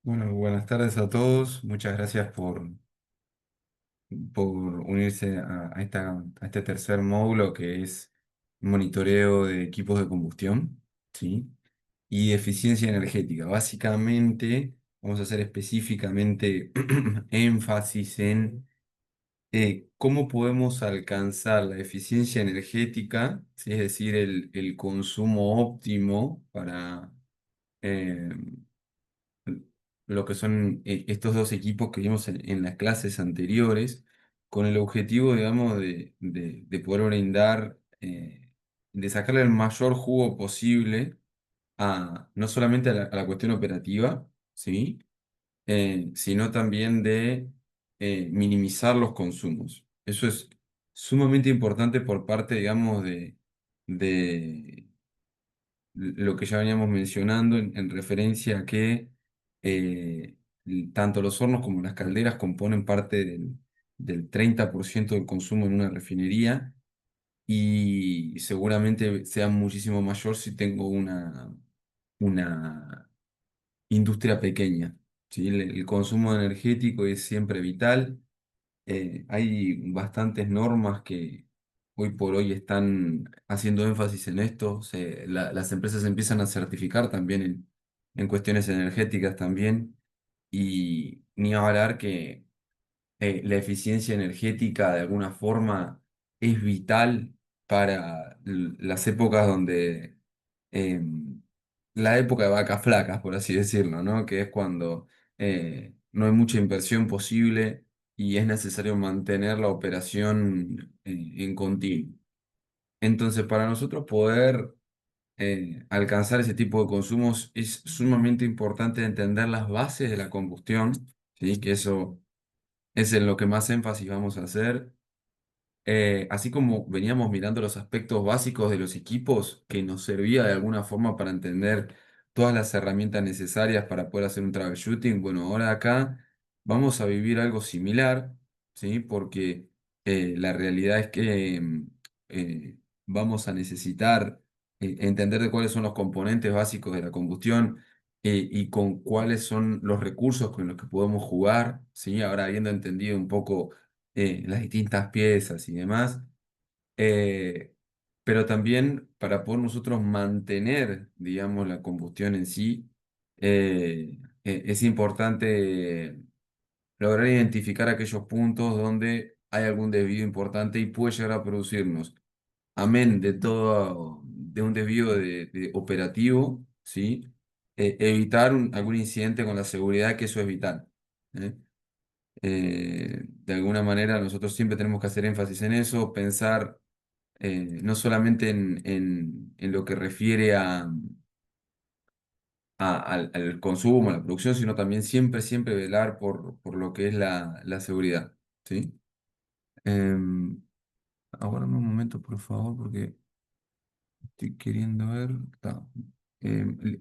Bueno, buenas tardes a todos. Muchas gracias por unirse a este tercer módulo que es monitoreo de equipos de combustión, ¿sí? Y eficiencia energética. Básicamente, vamos a hacer específicamente énfasis en cómo podemos alcanzar la eficiencia energética, ¿sí? Es decir, el consumo óptimo para eh, lo que son estos dos equipos que vimos en las clases anteriores, con el objetivo, digamos, de poder brindar, de sacarle el mayor jugo posible no solamente a la cuestión operativa, ¿sí? Sino también de minimizar los consumos. Eso es sumamente importante por parte, digamos, de lo que ya veníamos mencionando en referencia a que tanto los hornos como las calderas componen parte del 30% del consumo en una refinería y seguramente sea muchísimo mayor si tengo una industria pequeña. ¿Sí? El consumo energético es siempre vital. Hay bastantes normas que hoy por hoy están haciendo énfasis en esto. Las empresas empiezan a certificar también en cuestiones energéticas también. Y ni hablar que la eficiencia energética de alguna forma es vital para las épocas donde, la época de vacas flacas, por así decirlo, ¿no? Que es cuando no hay mucha inversión posible y es necesario mantener la operación en continuo. Entonces, para nosotros poder alcanzar ese tipo de consumos es sumamente importante entender las bases de la combustión, ¿sí? Que eso es en lo que más énfasis vamos a hacer. Así como veníamos mirando los aspectos básicos de los equipos, que nos servía de alguna forma para entender todas las herramientas necesarias para poder hacer un troubleshooting, bueno, ahora acá vamos a vivir algo similar, ¿sí? Porque la realidad es que vamos a necesitar entender de cuáles son los componentes básicos de la combustión y con cuáles son los recursos con los que podemos jugar, ¿sí? Ahora habiendo entendido un poco las distintas piezas y demás, eh, pero también para poder nosotros mantener, digamos, la combustión en sí, es importante lograr identificar aquellos puntos donde hay algún desvío importante y puede llegar a producirnos, amén de todo, de un desvío de operativo, ¿sí? Evitar algún incidente con la seguridad, que eso es vital. ¿Eh? De alguna manera nosotros siempre tenemos que hacer énfasis en eso, pensar no solamente en lo que refiere al consumo, a la producción, sino también siempre velar por lo que es la seguridad, ¿sí? Em, Aguardame un momento, por favor, porque estoy queriendo ver.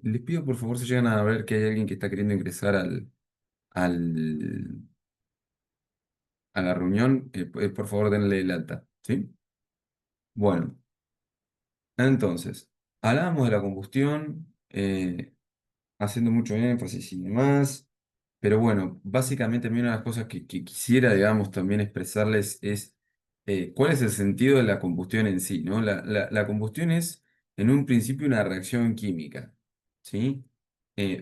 Les pido, por favor, si llegan a ver que hay alguien que está queriendo ingresar al, a la reunión, por favor, denle el alta, ¿sí? Bueno. Entonces, hablábamos de la combustión, haciendo mucho énfasis y demás, pero bueno, básicamente a mí una de las cosas que quisiera, digamos, también expresarles es cuál es el sentido de la combustión en sí, ¿no? La combustión es, en un principio, una reacción química, ¿sí?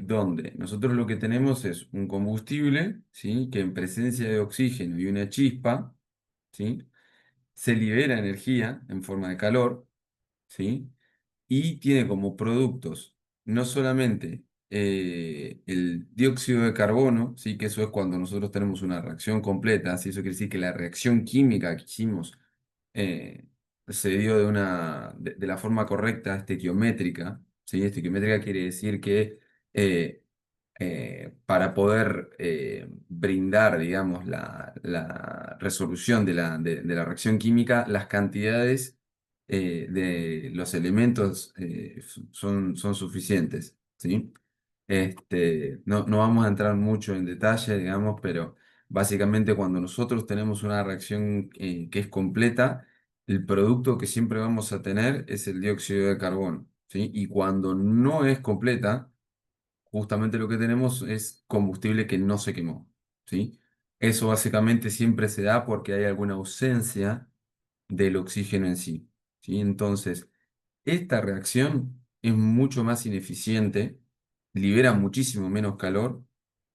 Donde nosotros lo que tenemos es un combustible, ¿sí? Que en presencia de oxígeno y una chispa, ¿sí? Se libera energía en forma de calor, ¿sí? Y tiene como productos no solamente el dióxido de carbono, ¿sí? Que eso es cuando nosotros tenemos una reacción completa, ¿sí? Eso quiere decir que la reacción química que hicimos eh, se dio de la forma correcta, estequiométrica, ¿sí? Estequiométrica quiere decir que eh, para poder brindar, digamos, la resolución de la reacción química, las cantidades de los elementos son suficientes, ¿sí? No vamos a entrar mucho en detalle, digamos, pero básicamente cuando nosotros tenemos una reacción que es completa, el producto que siempre vamos a tener es el dióxido de carbono, ¿sí? Y cuando no es completa, justamente lo que tenemos es combustible que no se quemó, ¿sí? Eso básicamente siempre se da porque hay alguna ausencia del oxígeno en sí, ¿sí? Entonces, esta reacción es mucho más ineficiente, libera muchísimo menos calor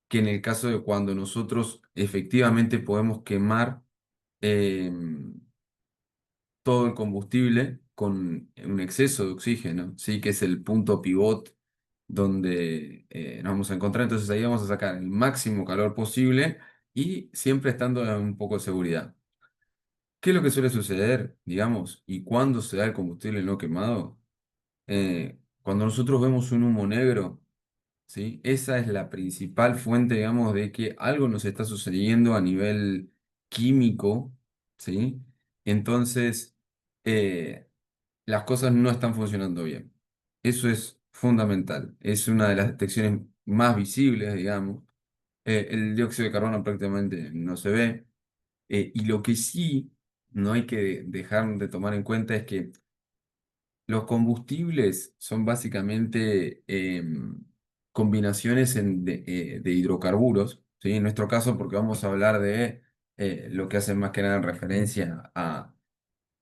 que en el caso de cuando nosotros efectivamente podemos quemar todo el combustible con un exceso de oxígeno, ¿sí? Que es el punto pivot donde nos vamos a encontrar. Entonces ahí vamos a sacar el máximo calor posible y siempre estando en un poco de seguridad. ¿Qué es lo que suele suceder, digamos, y cuándo se da el combustible no quemado? Cuando nosotros vemos un humo negro, ¿sí? Esa es la principal fuente, digamos, de que algo nos está sucediendo a nivel químico, ¿sí? Entonces, eh, las cosas no están funcionando bien. Eso es fundamental. Es una de las detecciones más visibles, digamos. El dióxido de carbono prácticamente no se ve. Y lo que sí no hay que dejar de tomar en cuenta es que los combustibles son básicamente combinaciones de hidrocarburos, ¿sí? En nuestro caso, porque vamos a hablar de lo que hace más que nada en referencia a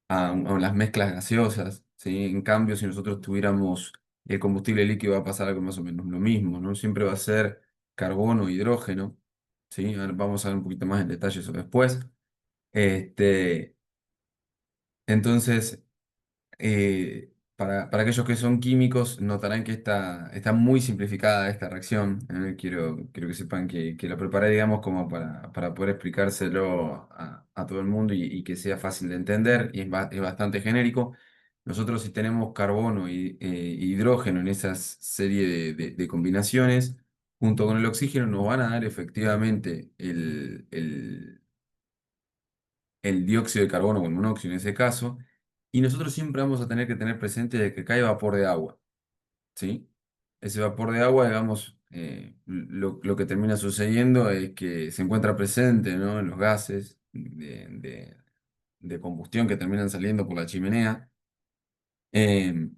las mezclas gaseosas, ¿sí? En cambio, si nosotros tuviéramos el combustible líquido, va a pasar algo más o menos lo mismo, ¿no? Siempre va a ser carbono, hidrógeno, ¿sí? Ahora vamos a ver un poquito más en detalle eso después. Este, entonces, para aquellos que son químicos, notarán que está muy simplificada esta reacción. Quiero que sepan que la preparé, digamos, como para poder explicárselo a todo el mundo y que sea fácil de entender, y es bastante genérico. Nosotros si tenemos carbono y hidrógeno en esa serie de combinaciones, junto con el oxígeno, nos van a dar efectivamente el dióxido de carbono con monóxido en ese caso, y nosotros siempre vamos a tener que tener presente de que cae vapor de agua, ¿sí? Ese vapor de agua, digamos, lo que termina sucediendo es que se encuentra presente, ¿no? En los gases de combustión que terminan saliendo por la chimenea, eh,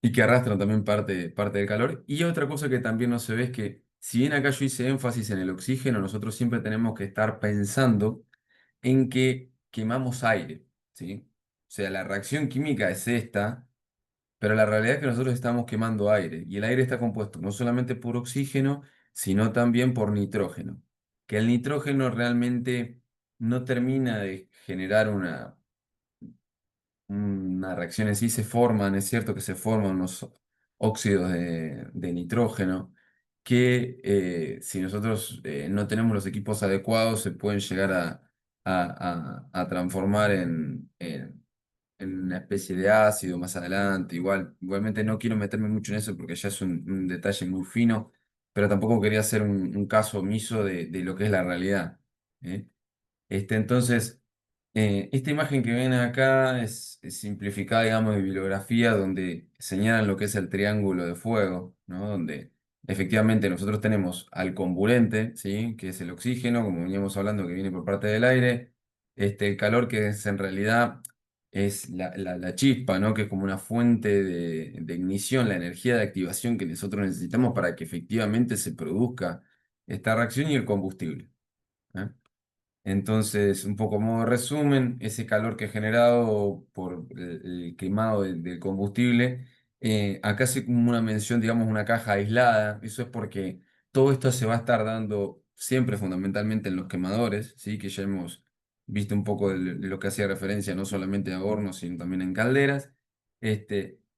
y que arrastran también parte del calor. Y otra cosa que también no se ve es que, si bien acá yo hice énfasis en el oxígeno, nosotros siempre tenemos que estar pensando en que quemamos aire, ¿sí? O sea, la reacción química es esta, pero la realidad es que nosotros estamos quemando aire y el aire está compuesto no solamente por oxígeno, sino también por nitrógeno, que el nitrógeno realmente no termina de generar una reacción en sí, se forman, es cierto que se forman unos óxidos de nitrógeno que si nosotros no tenemos los equipos adecuados se pueden llegar a transformar en una especie de ácido más adelante. Igualmente no quiero meterme mucho en eso porque ya es un detalle muy fino, pero tampoco quería hacer un caso omiso de lo que es la realidad. ¿Eh? Entonces, esta imagen que ven acá es simplificada, digamos, de bibliografía, donde señalan lo que es el triángulo de fuego, ¿no? Donde efectivamente nosotros tenemos al comburente, ¿sí? Que es el oxígeno, como veníamos hablando, que viene por parte del aire, el calor que es en realidad es la chispa, ¿no? Que es como una fuente de ignición, la energía de activación que nosotros necesitamos para que efectivamente se produzca esta reacción y el combustible. ¿Eh? Entonces, un poco modo de resumen, ese calor que es generado por el quemado del combustible, acá hace como una mención, digamos, una caja aislada. Eso es porque todo esto se va a estar dando siempre fundamentalmente en los quemadores, ¿sí? Que ya hemos visto un poco de lo que hacía referencia no solamente a hornos, sino también en calderas.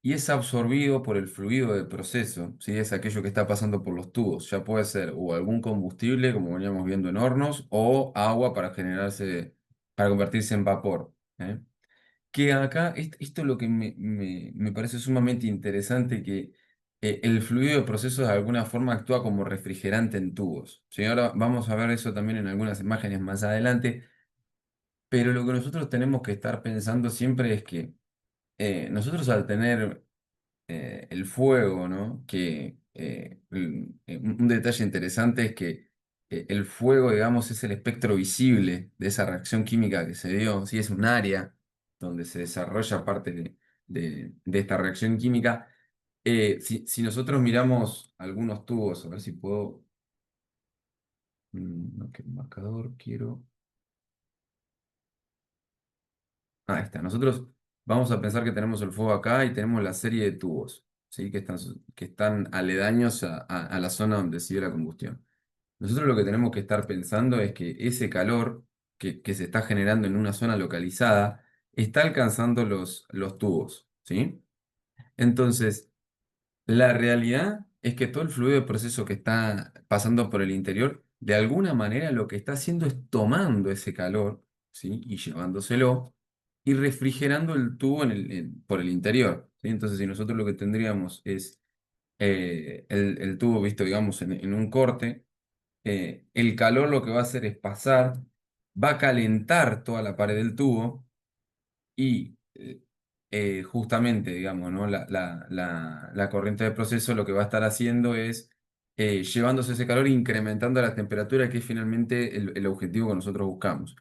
Y es absorbido por el fluido del proceso, ¿sí? Es aquello que está pasando por los tubos. Ya puede ser o algún combustible, como veníamos viendo en hornos, o agua para convertirse en vapor. ¿Eh? Que acá, esto es lo que me parece sumamente interesante, que el fluido de proceso de alguna forma actúa como refrigerante en tubos. ¿Sí? Ahora vamos a ver eso también en algunas imágenes más adelante, pero lo que nosotros tenemos que estar pensando siempre es que nosotros al tener el fuego, ¿no? Que un detalle interesante es que el fuego, digamos, es el espectro visible de esa reacción química que se dio, sí, es un área donde se desarrolla parte de esta reacción química, Si nosotros miramos algunos tubos, a ver si puedo. No quiero un marcador, quiero. Ahí está. Nosotros vamos a pensar que tenemos el fuego acá y tenemos la serie de tubos, ¿sí? Que están aledaños a la zona donde se dio la combustión. Nosotros lo que tenemos que estar pensando es que ese calor que se está generando en una zona localizada está alcanzando los tubos, ¿sí? Entonces, la realidad es que todo el fluido de proceso que está pasando por el interior, de alguna manera lo que está haciendo es tomando ese calor, ¿sí? Y llevándoselo y refrigerando el tubo por el interior, ¿sí? Entonces, si nosotros lo que tendríamos es el tubo visto, digamos, en un corte, el calor lo que va a hacer es pasar, va a calentar toda la pared del tubo y justamente, digamos, ¿no? La corriente de proceso lo que va a estar haciendo es llevándose ese calor e incrementando la temperatura, que es finalmente el objetivo que nosotros buscamos.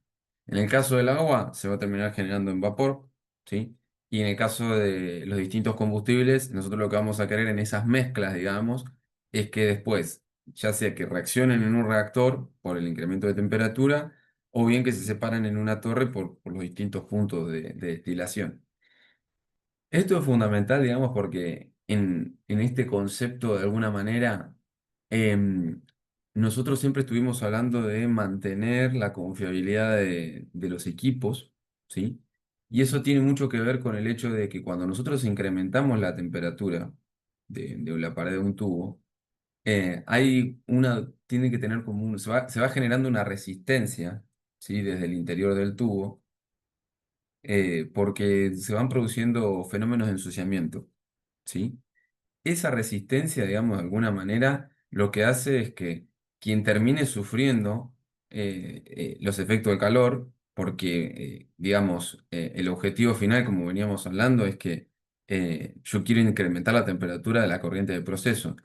En el caso del agua, se va a terminar generando en vapor, ¿sí? Y en el caso de los distintos combustibles, nosotros lo que vamos a querer en esas mezclas, digamos, es que después, ya sea que reaccionen en un reactor por el incremento de temperatura, o bien que se separan en una torre por los distintos puntos de destilación. Esto es fundamental, digamos, porque en este concepto, de alguna manera, em, nosotros siempre estuvimos hablando de mantener la confiabilidad de los equipos, ¿sí? Y eso tiene mucho que ver con el hecho de que cuando nosotros incrementamos la temperatura de la pared de un tubo, tiene que tener como se va generando una resistencia, ¿sí? Desde el interior del tubo, porque se van produciendo fenómenos de ensuciamiento, ¿sí? Esa resistencia, digamos, de alguna manera, lo que hace es que quien termine sufriendo los efectos del calor, porque, digamos, el objetivo final, como veníamos hablando, es que yo quiero incrementar la temperatura de la corriente de proceso.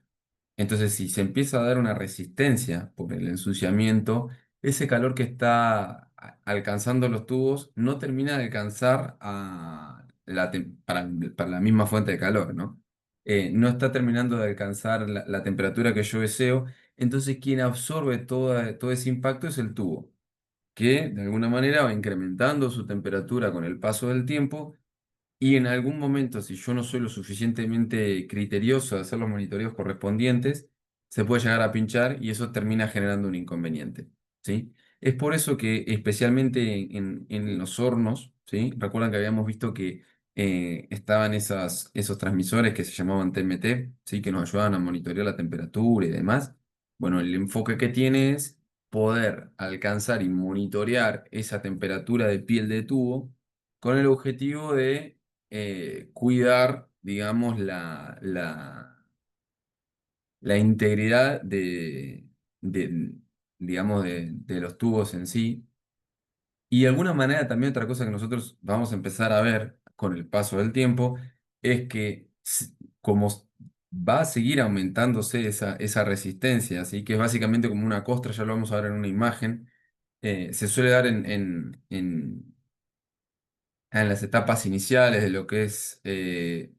Entonces, si se empieza a dar una resistencia por el ensuciamiento, ese calor que está alcanzando los tubos no termina de alcanzar para la misma fuente de calor, ¿no? No está terminando de alcanzar la temperatura que yo deseo. Entonces, quien absorbe todo ese impacto es el tubo, que de alguna manera va incrementando su temperatura con el paso del tiempo y en algún momento, si yo no soy lo suficientemente criterioso de hacer los monitoreos correspondientes, se puede llegar a pinchar y eso termina generando un inconveniente, ¿sí? Es por eso que especialmente en los hornos, ¿sí? Recuerdan que habíamos visto que estaban esos transmisores que se llamaban TMT, ¿sí? Que nos ayudaban a monitorear la temperatura y demás. Bueno, el enfoque que tiene es poder alcanzar y monitorear esa temperatura de piel de tubo con el objetivo de cuidar, digamos, la integridad de, digamos, de los tubos en sí. Y de alguna manera también otra cosa que nosotros vamos a empezar a ver con el paso del tiempo es que como va a seguir aumentándose esa resistencia, así que es básicamente como una costra, ya lo vamos a ver en una imagen, se suele dar en las etapas iniciales de lo que es el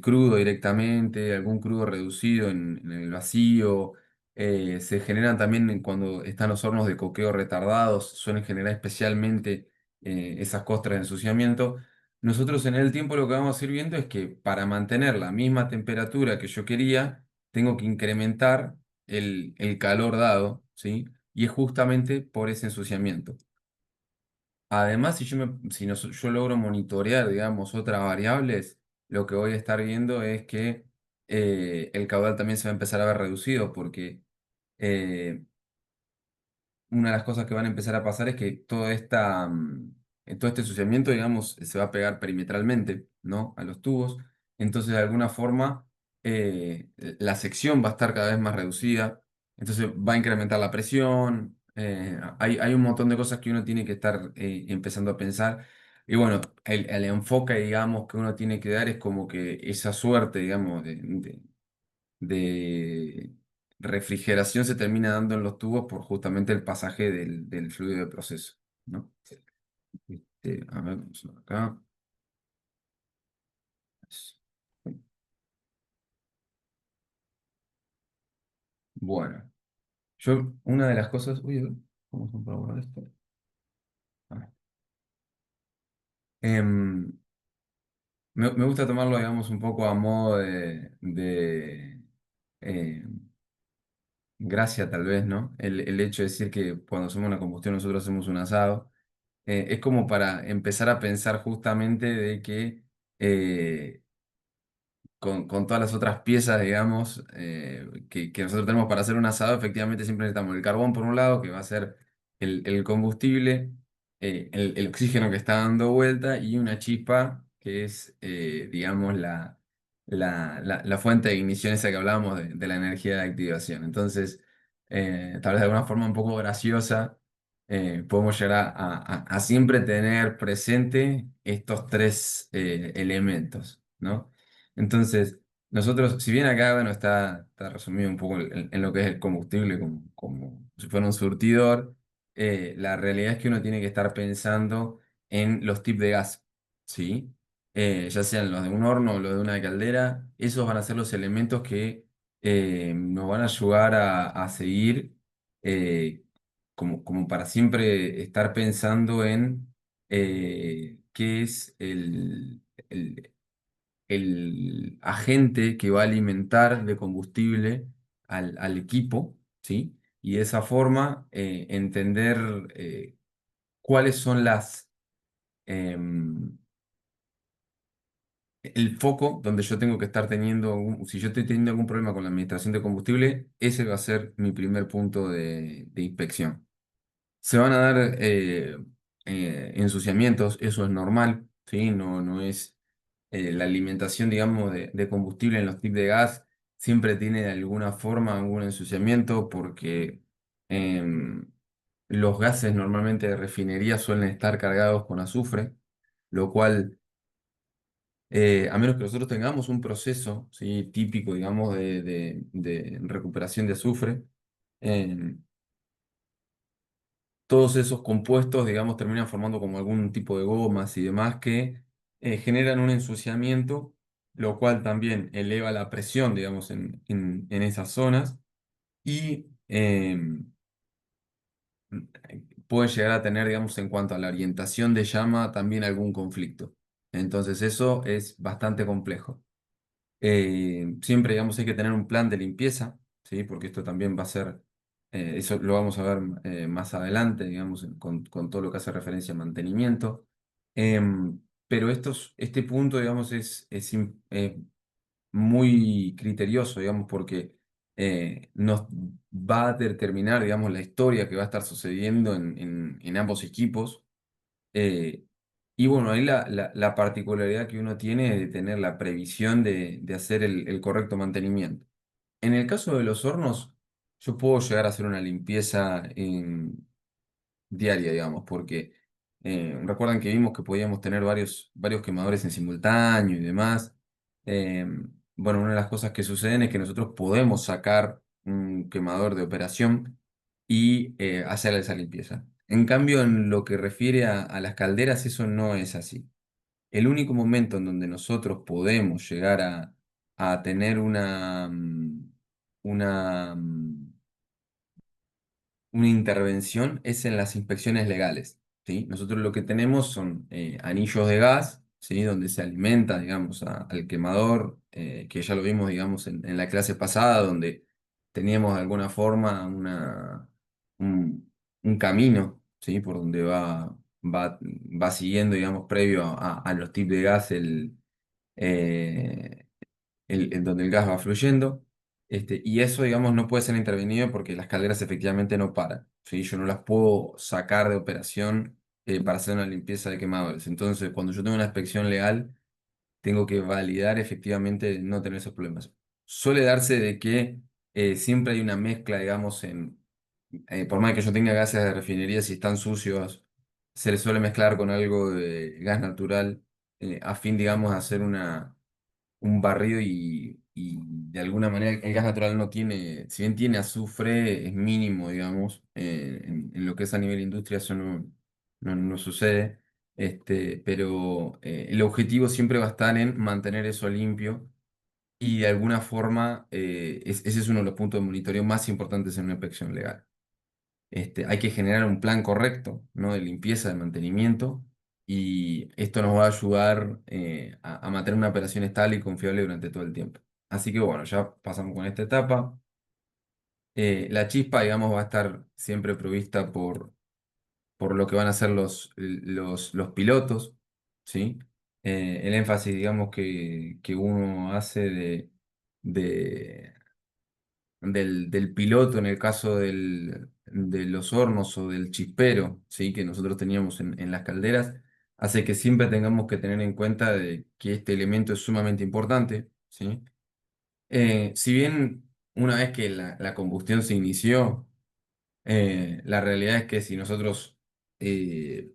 crudo directamente, algún crudo reducido en el vacío. Se generan también cuando están los hornos de coqueo retardados, suelen generar especialmente esas costras de ensuciamiento. Nosotros en el tiempo lo que vamos a ir viendo es que para mantener la misma temperatura que yo quería, tengo que incrementar el calor dado, ¿sí? Y es justamente por ese ensuciamiento. Además, si yo logro monitorear, digamos, otras variables, lo que voy a estar viendo es que el caudal también se va a empezar a ver reducido, porque eh, una de las cosas que van a empezar a pasar es que todo este ensuciamiento, digamos, se va a pegar perimetralmente, ¿no? A los tubos. Entonces, de alguna forma, la sección va a estar cada vez más reducida. Entonces, va a incrementar la presión. Hay un montón de cosas que uno tiene que estar empezando a pensar. Y bueno, el enfoque, digamos, que uno tiene que dar es como que esa suerte, digamos, de refrigeración se termina dando en los tubos por justamente el pasaje del fluido de proceso, ¿no? A ver, vamos acá. Bueno, yo una de las cosas, uy, ¿cómo son para borrar esto? Ah. Em, me gusta tomarlo, digamos, un poco a modo de gracia, tal vez, ¿no? El hecho de decir que cuando hacemos una combustión nosotros hacemos un asado, es como para empezar a pensar justamente de que con todas las otras piezas, digamos, que nosotros tenemos para hacer un asado, efectivamente siempre necesitamos el carbón por un lado, que va a ser el combustible, el oxígeno que está dando vuelta y una chispa que es, digamos, la fuente de ignición esa que hablábamos de la energía de activación. Entonces, tal vez de alguna forma un poco graciosa, podemos llegar a siempre tener presente estos tres elementos, ¿no? Entonces, nosotros, si bien acá, bueno, está resumido un poco en lo que es el combustible como si fuera un surtidor, la realidad es que uno tiene que estar pensando en los tipos de gas, ¿sí? Ya sean los de un horno o los de una caldera, esos van a ser los elementos que nos van a ayudar a seguir eh, como para siempre estar pensando en qué es el agente que va a alimentar de combustible al equipo, ¿sí? Y de esa forma entender cuáles son em, el foco donde yo tengo que estar teniendo, si yo estoy teniendo algún problema con la administración de combustible, ese va a ser mi primer punto de inspección. Se van a dar ensuciamientos, eso es normal, ¿sí? No es la alimentación, digamos, de combustible en los tips de gas, siempre tiene de alguna forma algún ensuciamiento porque em, los gases normalmente de refinería suelen estar cargados con azufre, lo cual, a menos que nosotros tengamos un proceso, ¿sí? Típico, digamos, de recuperación de azufre, em, todos esos compuestos, digamos, terminan formando como algún tipo de gomas y demás que generan un ensuciamiento, lo cual también eleva la presión, digamos, en esas zonas y puede llegar a tener, digamos, en cuanto a la orientación de llama, también algún conflicto. Entonces eso es bastante complejo. Siempre, digamos, hay que tener un plan de limpieza, ¿sí? Porque esto también va a ser, eso lo vamos a ver más adelante, digamos, con todo lo que hace referencia a mantenimiento. Pero este punto, digamos, es muy criterioso, digamos, porque nos va a determinar, digamos, la historia que va a estar sucediendo en ambos equipos. Eh, y bueno, ahí la particularidad que uno tiene de tener la previsión de hacer el correcto mantenimiento. En el caso de los hornos, yo puedo llegar a hacer una limpieza diaria, digamos, porque recuerdan que vimos que podíamos tener varios quemadores en simultáneo y demás. Eh, bueno, una de las cosas que suceden es que nosotros podemos sacar un quemador de operación y hacer esa limpieza. En cambio, en lo que refiere a las calderas, eso no es así. El único momento en donde nosotros podemos llegar a tener una, una intervención es en las inspecciones legales, ¿sí? Nosotros lo que tenemos son anillos de gas, ¿sí? Donde se alimenta, digamos, al quemador, que ya lo vimos, digamos, en la clase pasada, donde teníamos de alguna forma un camino, ¿sí? Por donde va siguiendo, digamos, previo a los tips de gas eh, en donde el gas va fluyendo. Y eso, digamos, no puede ser intervenido porque las calderas efectivamente no paran, ¿sí? Yo no las puedo sacar de operación para hacer una limpieza de quemadores. Entonces, cuando yo tengo una inspección legal, tengo que validar efectivamente no tener esos problemas. Suele darse de que siempre hay una mezcla, digamos, por más que yo tenga gases de refinería, si están sucios, se les suele mezclar con algo de gas natural a fin, digamos, de hacer un barrido y de alguna manera el gas natural no tiene, si bien tiene azufre, es mínimo, digamos, en lo que es a nivel industria, eso no sucede. pero el objetivo siempre va a estar en mantener eso limpio y de alguna forma ese es uno de los puntos de monitoreo más importantes en una inspección legal. Hay que generar un plan correcto, ¿no? De limpieza, de mantenimiento, y esto nos va a ayudar a mantener una operación estable y confiable durante todo el tiempo. Así que bueno, ya pasamos con esta etapa. La chispa, digamos, va a estar siempre provista por lo que van a ser los pilotos, ¿sí? El énfasis, digamos, que uno hace de, del piloto en el caso de los hornos o del chispero, ¿sí? Que nosotros teníamos en las calderas, hace que siempre tengamos que tener en cuenta de que este elemento es sumamente importante, ¿sí? Si bien una vez que la combustión se inició, la realidad es que si nosotros, eh,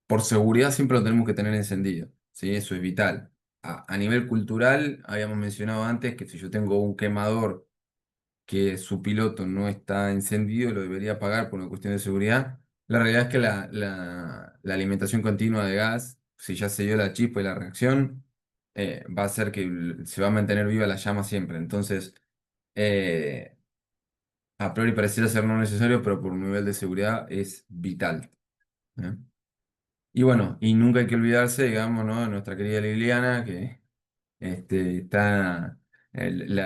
por seguridad, siempre lo tenemos que tener encendido, ¿sí? Eso es vital. A nivel cultural, habíamos mencionado antes que si yo tengo un quemador que su piloto no está encendido, lo debería apagar por una cuestión de seguridad. La realidad es que la alimentación continua de gas, si ya se dio la chispa y la reacción, va a hacer que se va a mantener viva la llama siempre. Entonces, eh, a priori pareciera ser no necesario, pero por un nivel de seguridad es vital, ¿eh? Y bueno, y nunca hay que olvidarse, digamos, ¿no? De nuestra querida Liliana, que la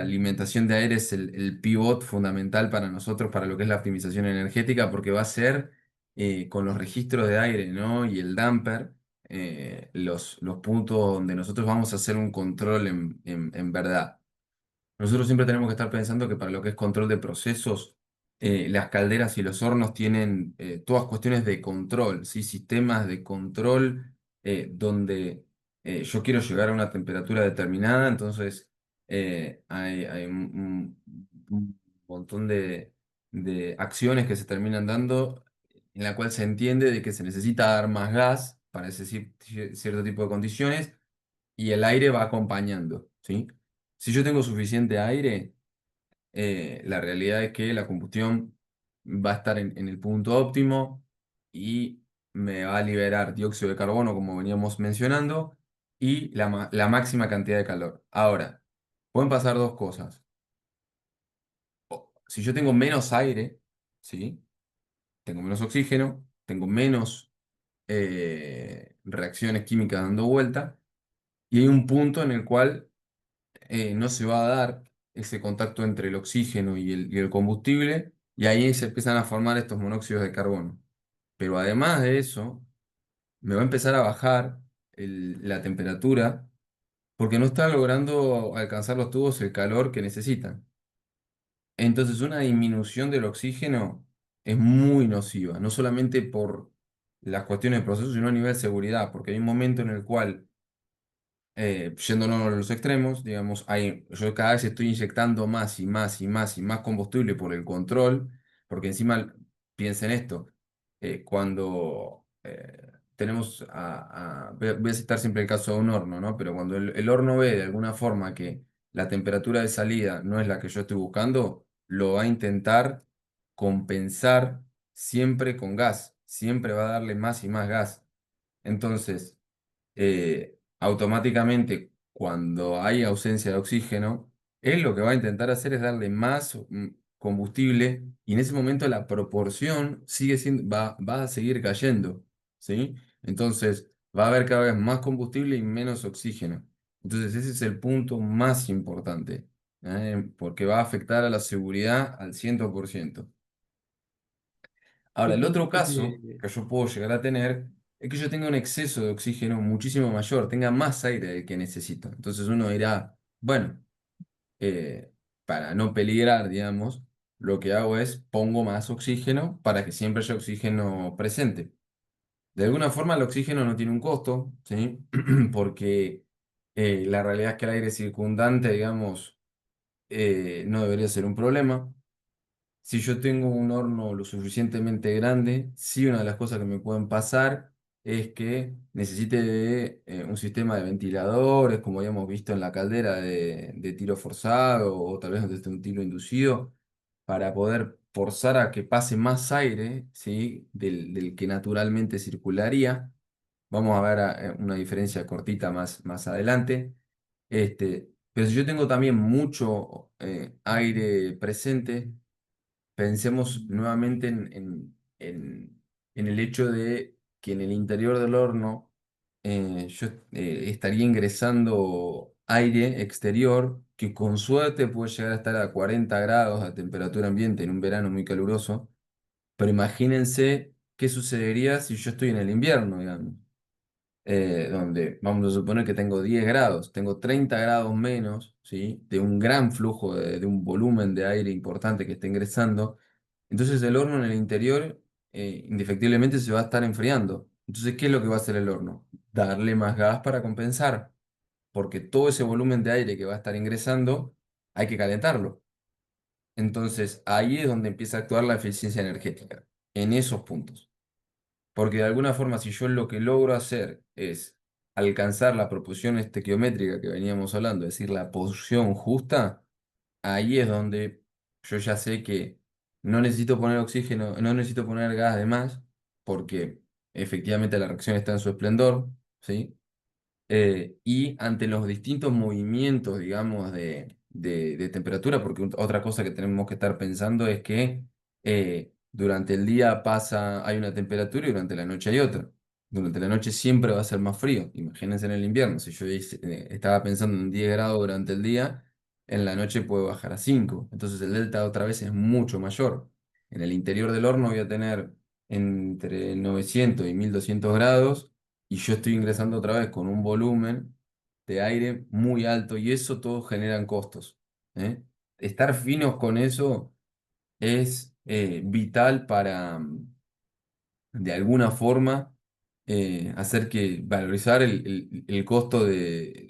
alimentación de aire es el pivot fundamental para nosotros, para lo que es la optimización energética, porque va a ser con los registros de aire, ¿no? Y el damper, los puntos donde nosotros vamos a hacer un control en verdad. Nosotros siempre tenemos que estar pensando que para lo que es control de procesos, las calderas y los hornos tienen todas cuestiones de control, ¿sí? Sistemas de control donde yo quiero llegar a una temperatura determinada, entonces hay un montón de acciones que se terminan dando en la cual se entiende de que se necesita dar más gas para ese cierto tipo de condiciones y el aire va acompañando, ¿sí? Si yo tengo suficiente aire, la realidad es que la combustión va a estar en el punto óptimo y me va a liberar dióxido de carbono, como veníamos mencionando, y la máxima cantidad de calor. Ahora, pueden pasar dos cosas. Si yo tengo menos aire, ¿sí? Tengo menos oxígeno, tengo menos reacciones químicas dando vuelta, y hay un punto en el cual no se va a dar ese contacto entre el oxígeno y el combustible, y ahí se empiezan a formar estos monóxidos de carbono. Pero además de eso, me va a empezar a bajar la temperatura porque no está logrando alcanzar los tubos el calor que necesitan. Entonces, una disminución del oxígeno es muy nociva, no solamente por las cuestiones de proceso, sino a nivel de seguridad, porque hay un momento en el cual yéndonos a los extremos, digamos, yo cada vez estoy inyectando más y más y más y más combustible por el control, porque encima, piensen esto, cuando tenemos voy a citar siempre el caso de un horno, ¿no? Pero cuando el horno ve de alguna forma que la temperatura de salida no es la que yo estoy buscando, lo va a intentar compensar siempre con gas, siempre va a darle más y más gas. Entonces, automáticamente cuando hay ausencia de oxígeno, él lo que va a intentar hacer es darle más combustible y en ese momento la proporción sigue siendo, va a seguir cayendo, ¿sí? Entonces va a haber cada vez más combustible y menos oxígeno. Entonces ese es el punto más importante, porque va a afectar a la seguridad al 100%. Ahora, Y el otro fíjate caso que que yo puedo llegar a tener es que yo tenga un exceso de oxígeno muchísimo mayor, tenga más aire del que necesito. Entonces uno dirá, bueno, eh, para no peligrar, digamos, lo que hago es pongo más oxígeno para que siempre haya oxígeno presente. De alguna forma el oxígeno no tiene un costo, ¿sí? Porque la realidad es que el aire circundante, digamos, no debería ser un problema. Si yo tengo un horno lo suficientemente grande, sí una de las cosas que me pueden pasar es que necesite de, un sistema de ventiladores, como habíamos visto en la caldera de tiro forzado o tal vez desde un tiro inducido, para poder forzar a que pase más aire, ¿sí? del que naturalmente circularía. Vamos a ver una diferencia cortita más adelante. Pero si yo tengo también mucho aire presente, pensemos nuevamente en el hecho de que en el interior del horno yo estaría ingresando aire exterior que con suerte puede llegar a estar a 40 grados de temperatura ambiente en un verano muy caluroso, pero imagínense qué sucedería si yo estoy en el invierno, digamos, donde vamos a suponer que tengo 10 grados, tengo 30 grados menos, ¿sí? De un gran flujo, de un volumen de aire importante que está ingresando. Entonces el horno en el interior indefectiblemente se va a estar enfriando. Entonces, ¿qué es lo que va a hacer el horno? Darle más gas para compensar, porque todo ese volumen de aire que va a estar ingresando hay que calentarlo. Entonces, ahí es donde empieza a actuar la eficiencia energética, en esos puntos. Porque de alguna forma, si yo lo que logro hacer es alcanzar la proporción estequiométrica que veníamos hablando, es decir, la porción justa, ahí es donde yo ya sé que no necesito poner oxígeno, no necesito poner gas de más, porque efectivamente la reacción está en su esplendor, ¿sí? Y ante los distintos movimientos, digamos, de temperatura, porque otra cosa que tenemos que estar pensando es que durante el día hay una temperatura y durante la noche hay otra. Durante la noche siempre va a ser más frío. Imagínense en el invierno, si yo estaba pensando en 10 grados durante el día, en la noche puede bajar a 5. Entonces el delta otra vez es mucho mayor. En el interior del horno voy a tener entre 900 y 1200 grados y yo estoy ingresando otra vez con un volumen de aire muy alto y eso todo generan costos. ¿Eh? Estar finos con eso es vital para, de alguna forma, hacer que valorizar el costo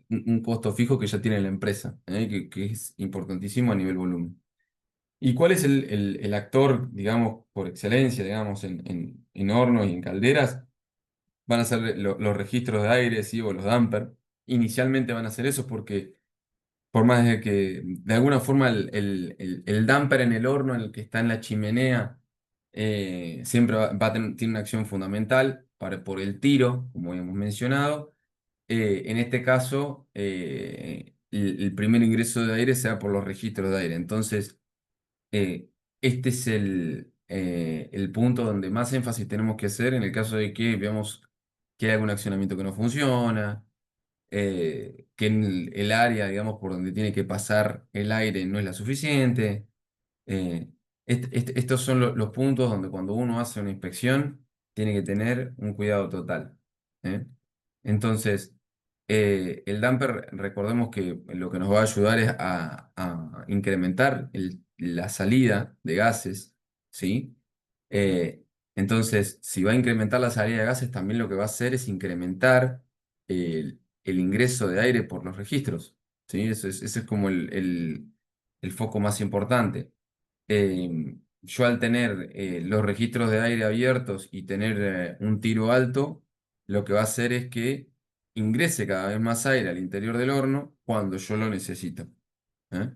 un costo fijo que ya tiene la empresa, que es importantísimo a nivel volumen. ¿Y cuál es el actor, digamos, por excelencia, digamos, en hornos y en calderas? Van a ser los registros de aire, sí, o los damper. Inicialmente van a ser esos porque por más de que de alguna forma el damper en el horno, en el que está en la chimenea, siempre va a tener, tiene una acción fundamental por el tiro, como habíamos mencionado. En este caso, el primer ingreso de aire se da por los registros de aire. Entonces, este es el punto donde más énfasis tenemos que hacer en el caso de que veamos que hay algún accionamiento que no funciona, que en el área, digamos, por donde tiene que pasar el aire no es la suficiente. Eh, estos son los puntos donde cuando uno hace una inspección tiene que tener un cuidado total. ¿Eh? Entonces, el damper, recordemos que lo que nos va a ayudar es a incrementar la salida de gases, ¿sí? Eh, entonces, si va a incrementar la salida de gases, también lo que va a hacer es incrementar el ingreso de aire por los registros, ¿sí? Ese es como el foco más importante. Yo al tener los registros de aire abiertos y tener un tiro alto, lo que va a hacer es que ingrese cada vez más aire al interior del horno cuando yo lo necesito. ¿Eh?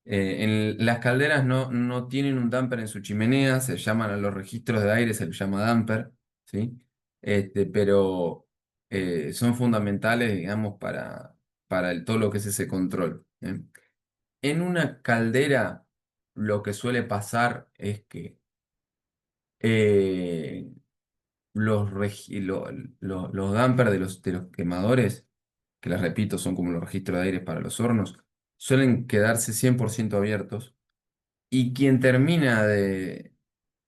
En las calderas no tienen un damper en su chimenea, se llaman a los registros de aire, se les llama damper, ¿sí? Pero son fundamentales, digamos, para todo lo que es ese control. ¿Eh? En una caldera, lo que suele pasar es que eh, los dampers de los quemadores, que les repito, son como los registros de aire para los hornos, suelen quedarse 100% abiertos. Y quien termina de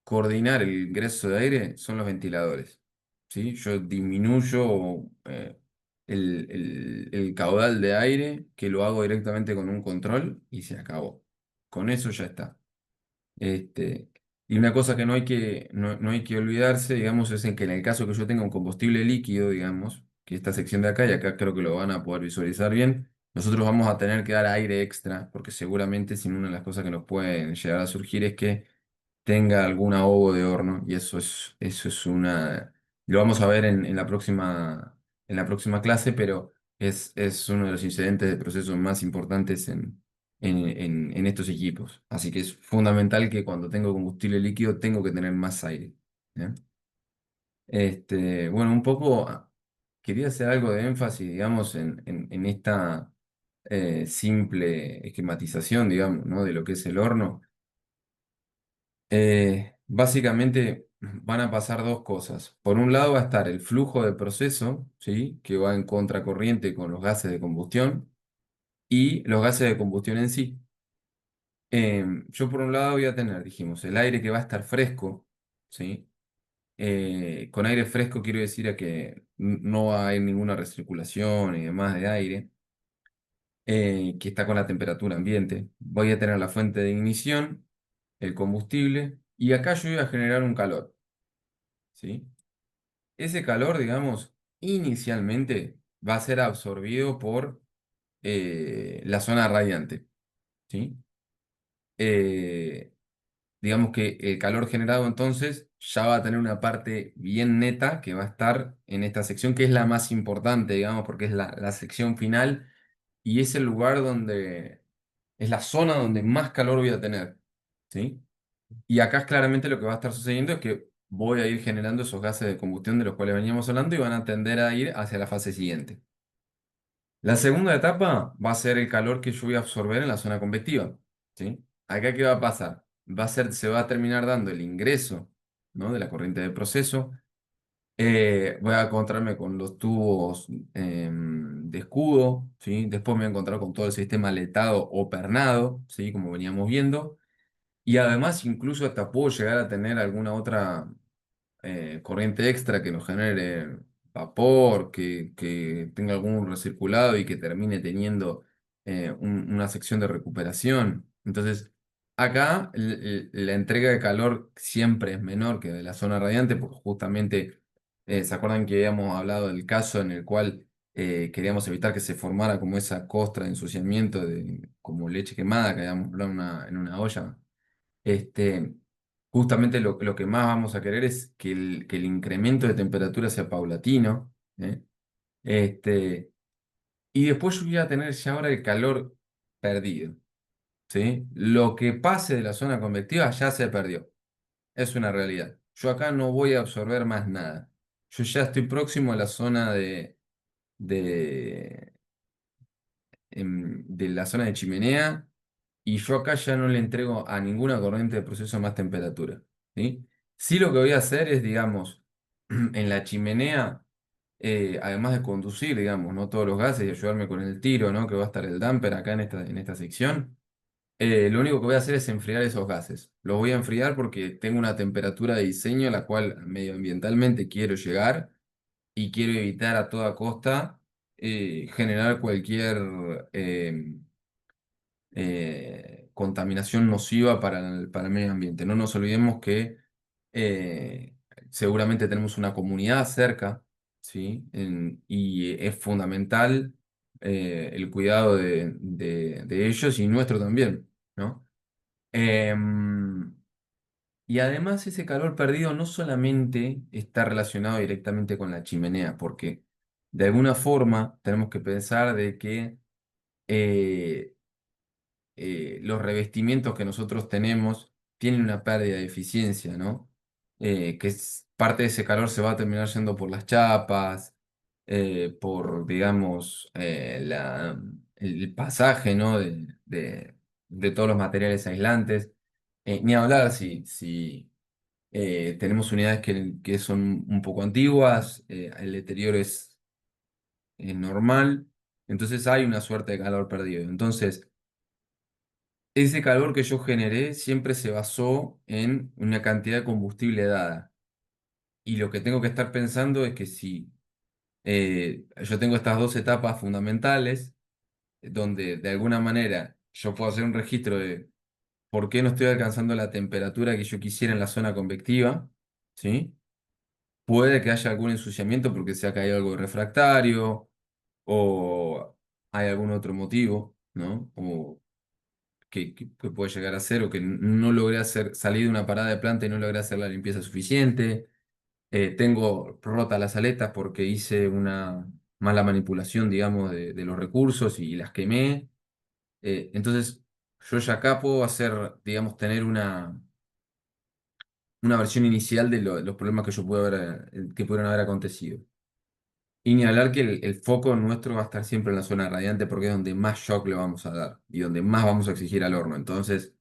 coordinar el ingreso de aire son los ventiladores. ¿Sí? Yo disminuyo el caudal de aire, que lo hago directamente con un control y se acabó. Con eso ya está. Este, y una cosa que no hay que olvidarse, digamos, es en que en el caso que yo tenga un combustible líquido, digamos, que esta sección de acá, y acá creo que lo van a poder visualizar bien, nosotros vamos a tener que dar aire extra, porque seguramente si una de las cosas que nos pueden llegar a surgir es que tenga algún ahogo de horno, y eso es lo vamos a ver en la próxima clase, pero es uno de los incidentes de proceso más importantes en estos equipos. Así que es fundamental que cuando tengo combustible líquido tengo que tener más aire. ¿Eh? Bueno, un poco. quería hacer algo de énfasis, digamos, en esta simple esquematización, digamos, ¿no? De lo que es el horno. Básicamente van a pasar dos cosas. Por un lado va a estar el flujo de proceso, ¿sí? Que va en contracorriente con los gases de combustión y los gases de combustión en sí. Yo por un lado voy a tener, dijimos, el aire que va a estar fresco, ¿sí? Con aire fresco quiero decir a que no va a haber ninguna recirculación y demás de aire, que está con la temperatura ambiente. Voy a tener la fuente de ignición, el combustible, y acá yo voy a generar un calor, ¿sí? Ese calor, digamos, inicialmente va a ser absorbido por la zona radiante, ¿sí? Eh, digamos que el calor generado entonces ya va a tener una parte bien neta que va a estar en esta sección, que es la más importante, digamos, porque es la sección final y es el lugar donde, es la zona donde más calor voy a tener, ¿sí? Y acá es claramente lo que va a estar sucediendo es que voy a ir generando esos gases de combustión de los cuales veníamos hablando y van a tender a ir hacia la fase siguiente. La segunda etapa va a ser el calor que yo voy a absorber en la zona convectiva, ¿sí? Acá, ¿qué va a pasar? Se va a terminar dando el ingreso, ¿no? De la corriente de proceso. Voy a encontrarme con los tubos de escudo, ¿sí? Después me voy a encontrar con todo el sistema letado o pernado, ¿sí? Como veníamos viendo. Y además, incluso hasta puedo llegar a tener alguna otra corriente extra que nos genere vapor, que tenga algún recirculado y que termine teniendo una sección de recuperación. Entonces, acá la entrega de calor siempre es menor que de la zona radiante, porque justamente, ¿se acuerdan que habíamos hablado del caso en el cual queríamos evitar que se formara como esa costra de ensuciamiento de, como leche quemada que habíamos hablado en una olla? Este, justamente lo que más vamos a querer es que el incremento de temperatura sea paulatino, ¿eh? Este, y después yo voy a tener ya ahora el calor perdido, ¿sí? Lo que pase de la zona convectiva ya se perdió, es una realidad. Yo acá no voy a absorber más nada. Yo ya estoy próximo a la zona de, de la zona de chimenea y yo acá ya no le entrego a ninguna corriente de proceso más temperatura, ¿sí? Sí, lo que voy a hacer es, digamos, en la chimenea, además de conducir, digamos, ¿no? Todos los gases y ayudarme con el tiro, ¿no? Que va a estar el damper acá en esta sección. Lo único que voy a hacer es enfriar esos gases. Los voy a enfriar porque tengo una temperatura de diseño a la cual medioambientalmente quiero llegar y quiero evitar a toda costa generar cualquier contaminación nociva para el medio ambiente. No nos olvidemos que eh, seguramente tenemos una comunidad cerca, ¿sí? Y es fundamental el cuidado de ellos y nuestro también, ¿no? Em, y además ese calor perdido no solamente está relacionado directamente con la chimenea, porque de alguna forma tenemos que pensar de que eh, los revestimientos que nosotros tenemos tienen una pérdida de eficiencia, ¿no? Parte de ese calor se va a terminar yendo por las chapas, por, digamos, el pasaje, ¿no? De todos los materiales aislantes. Ni hablar si tenemos unidades que son un poco antiguas, el deterioro es normal, entonces hay una suerte de calor perdido. Entonces, ese calor que yo generé siempre se basó en una cantidad de combustible dada. Y lo que tengo que estar pensando es que si yo tengo estas dos etapas fundamentales, donde de alguna manera yo puedo hacer un registro de por qué no estoy alcanzando la temperatura que yo quisiera en la zona convectiva, ¿sí? Puede que haya algún ensuciamiento porque se ha caído algo de refractario o hay algún otro motivo, ¿no? O que puede llegar a ser o que no logré hacer, salí de una parada de planta y no logré hacer la limpieza suficiente. Tengo rotas las aletas porque hice una mala manipulación, digamos, de los recursos y las quemé. Entonces, yo ya acá puedo hacer, digamos, tener una versión inicial de los problemas que yo puedo haber, que pudieron haber acontecido. Y ni hablar que el foco nuestro va a estar siempre en la zona radiante porque es donde más shock le vamos a dar y donde más vamos a exigir al horno. Entonces,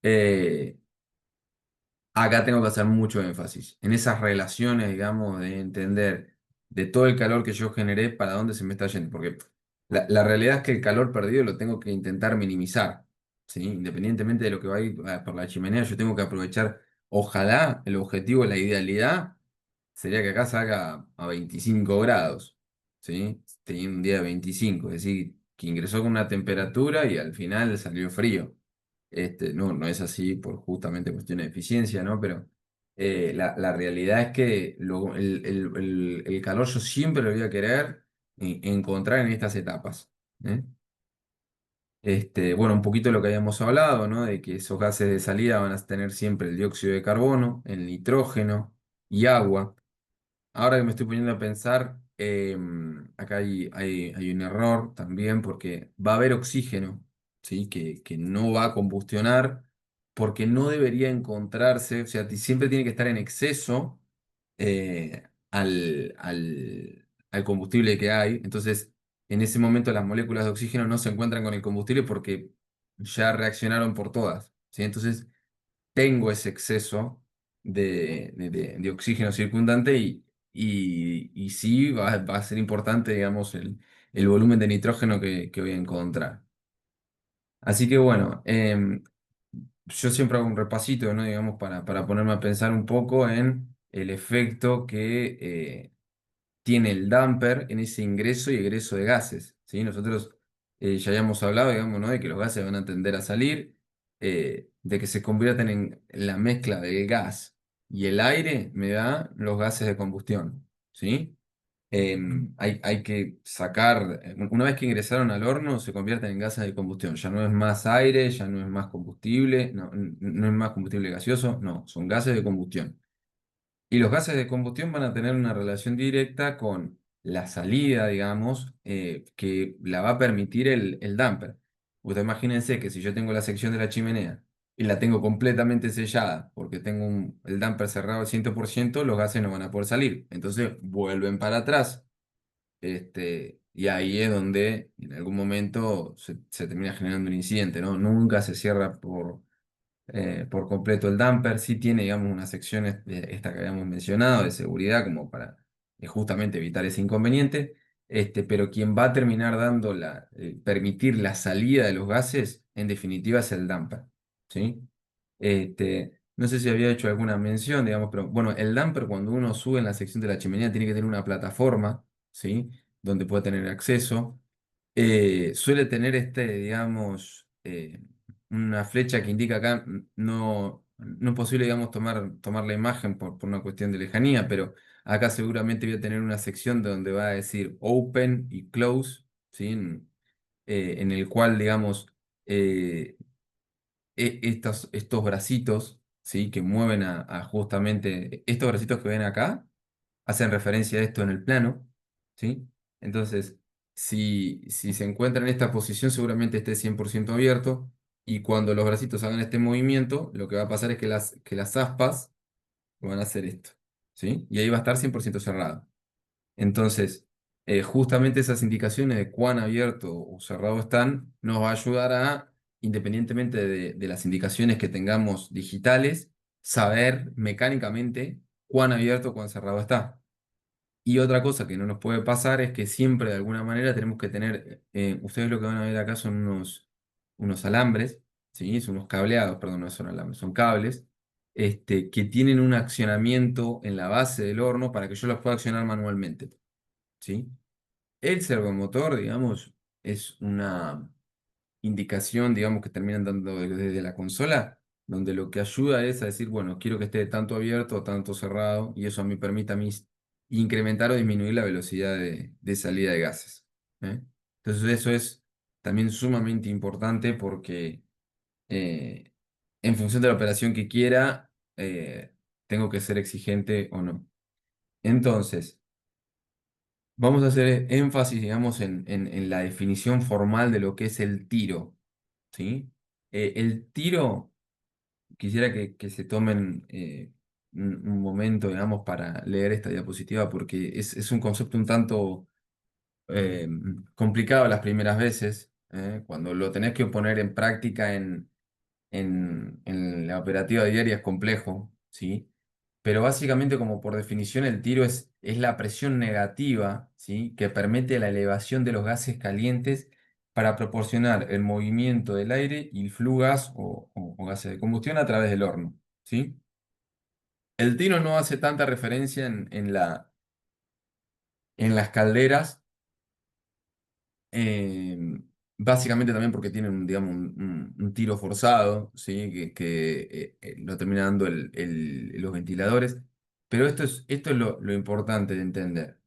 eh, acá tengo que hacer mucho énfasis en esas relaciones, digamos, de entender de todo el calor que yo generé para dónde se me está yendo. Porque la realidad es que el calor perdido lo tengo que intentar minimizar, ¿sí? Independientemente de lo que va a ir por la chimenea, yo tengo que aprovechar, ojalá, el objetivo, la idealidad sería que acá salga a 25 grados, ¿sí? Tenía un día de 25, es decir, que ingresó con una temperatura y al final salió frío. No, no es así por justamente cuestiones de eficiencia, ¿no? Pero la realidad es que el calor yo siempre lo voy a querer encontrar en estas etapas. ¿Eh? Bueno, un poquito lo que habíamos hablado, ¿no? De que esos gases de salida van a tener siempre el dióxido de carbono, el nitrógeno y agua. Ahora que me estoy poniendo a pensar, acá hay un error también porque va a haber oxígeno, ¿sí? Que no va a combustionar porque no debería encontrarse, o sea, siempre tiene que estar en exceso al combustible que hay. Entonces, en ese momento las moléculas de oxígeno no se encuentran con el combustible porque ya reaccionaron por todas, ¿sí? Entonces, tengo ese exceso de oxígeno circundante y sí va a ser importante, digamos, el volumen de nitrógeno que voy a encontrar. Así que bueno, yo siempre hago un repasito, ¿no? Digamos, para ponerme a pensar un poco en el efecto que tiene el damper en ese ingreso y egreso de gases, ¿sí? Nosotros ya habíamos hablado, digamos, ¿no? De que los gases van a tender a salir, de que se convierten en la mezcla del gas y el aire me da los gases de combustión, ¿sí? Hay que sacar, una vez que ingresaron al horno, se convierten en gases de combustión. Ya no es más aire, ya no es más combustible, no, no es más combustible gaseoso, no, son gases de combustión. Y los gases de combustión van a tener una relación directa con la salida, digamos, que la va a permitir el damper. Ustedes imagínense que si yo tengo la sección de la chimenea y la tengo completamente sellada porque tengo el damper cerrado al 100%, los gases no van a poder salir. Entonces vuelven para atrás. Y ahí es donde en algún momento se termina generando un incidente, ¿no? Nunca se cierra por completo el damper. Sí tiene, digamos, unas secciones, esta que habíamos mencionado, de seguridad, como para justamente evitar ese inconveniente. Pero quien va a terminar dando permitir la salida de los gases, en definitiva, es el damper. ¿Sí? No sé si había hecho alguna mención, digamos, pero bueno, el damper cuando uno sube en la sección de la chimenea tiene que tener una plataforma, ¿sí? Donde puede tener acceso. Suele tener digamos, una flecha que indica acá, no es posible, digamos, tomar la imagen por una cuestión de lejanía, pero acá seguramente voy a tener una sección donde va a decir open y close, ¿sí? En el cual, digamos, eh, estos bracitos, ¿sí? Que mueven a justamente, estos bracitos que ven acá, hacen referencia a esto en el plano, ¿sí? Entonces, si se encuentra en esta posición, seguramente esté 100% abierto, y cuando los bracitos hagan este movimiento, lo que va a pasar es que las aspas van a hacer esto, ¿sí? Y ahí va a estar 100% cerrado. Entonces, justamente esas indicaciones de cuán abierto o cerrado están, nos va a ayudar a, independientemente de las indicaciones que tengamos digitales, saber mecánicamente cuán abierto o cuán cerrado está. Y otra cosa que no nos puede pasar es que siempre de alguna manera tenemos que tener, ustedes lo que van a ver acá son unos alambres, ¿sí? Son unos cableados, perdón, no son alambres, son cables, que tienen un accionamiento en la base del horno para que yo los pueda accionar manualmente, ¿sí? El servomotor, digamos, es una indicación, digamos, que terminan dando desde la consola, donde lo que ayuda es a decir, bueno, quiero que esté tanto abierto o tanto cerrado, y eso a mí permite a mí incrementar o disminuir la velocidad de salida de gases. ¿Eh? Entonces eso es también sumamente importante porque eh, en función de la operación que quiera, tengo que ser exigente o no. Entonces, vamos a hacer énfasis, digamos, en la definición formal de lo que es el tiro, ¿sí? El tiro, quisiera que se tomen, un momento, digamos, para leer esta diapositiva porque es un concepto un tanto eh, complicado las primeras veces, cuando lo tenés que poner en práctica en la operativa diaria es complejo, ¿sí? Pero básicamente, como por definición, el tiro es la presión negativa, ¿sí? Que permite la elevación de los gases calientes para proporcionar el movimiento del aire y el flujo gas o gases de combustión a través del horno, ¿sí? El tiro no hace tanta referencia en las calderas, eh, básicamente también porque tienen, digamos, un tiro forzado, ¿sí? Que lo termina dando los ventiladores. Pero esto es lo importante de entender.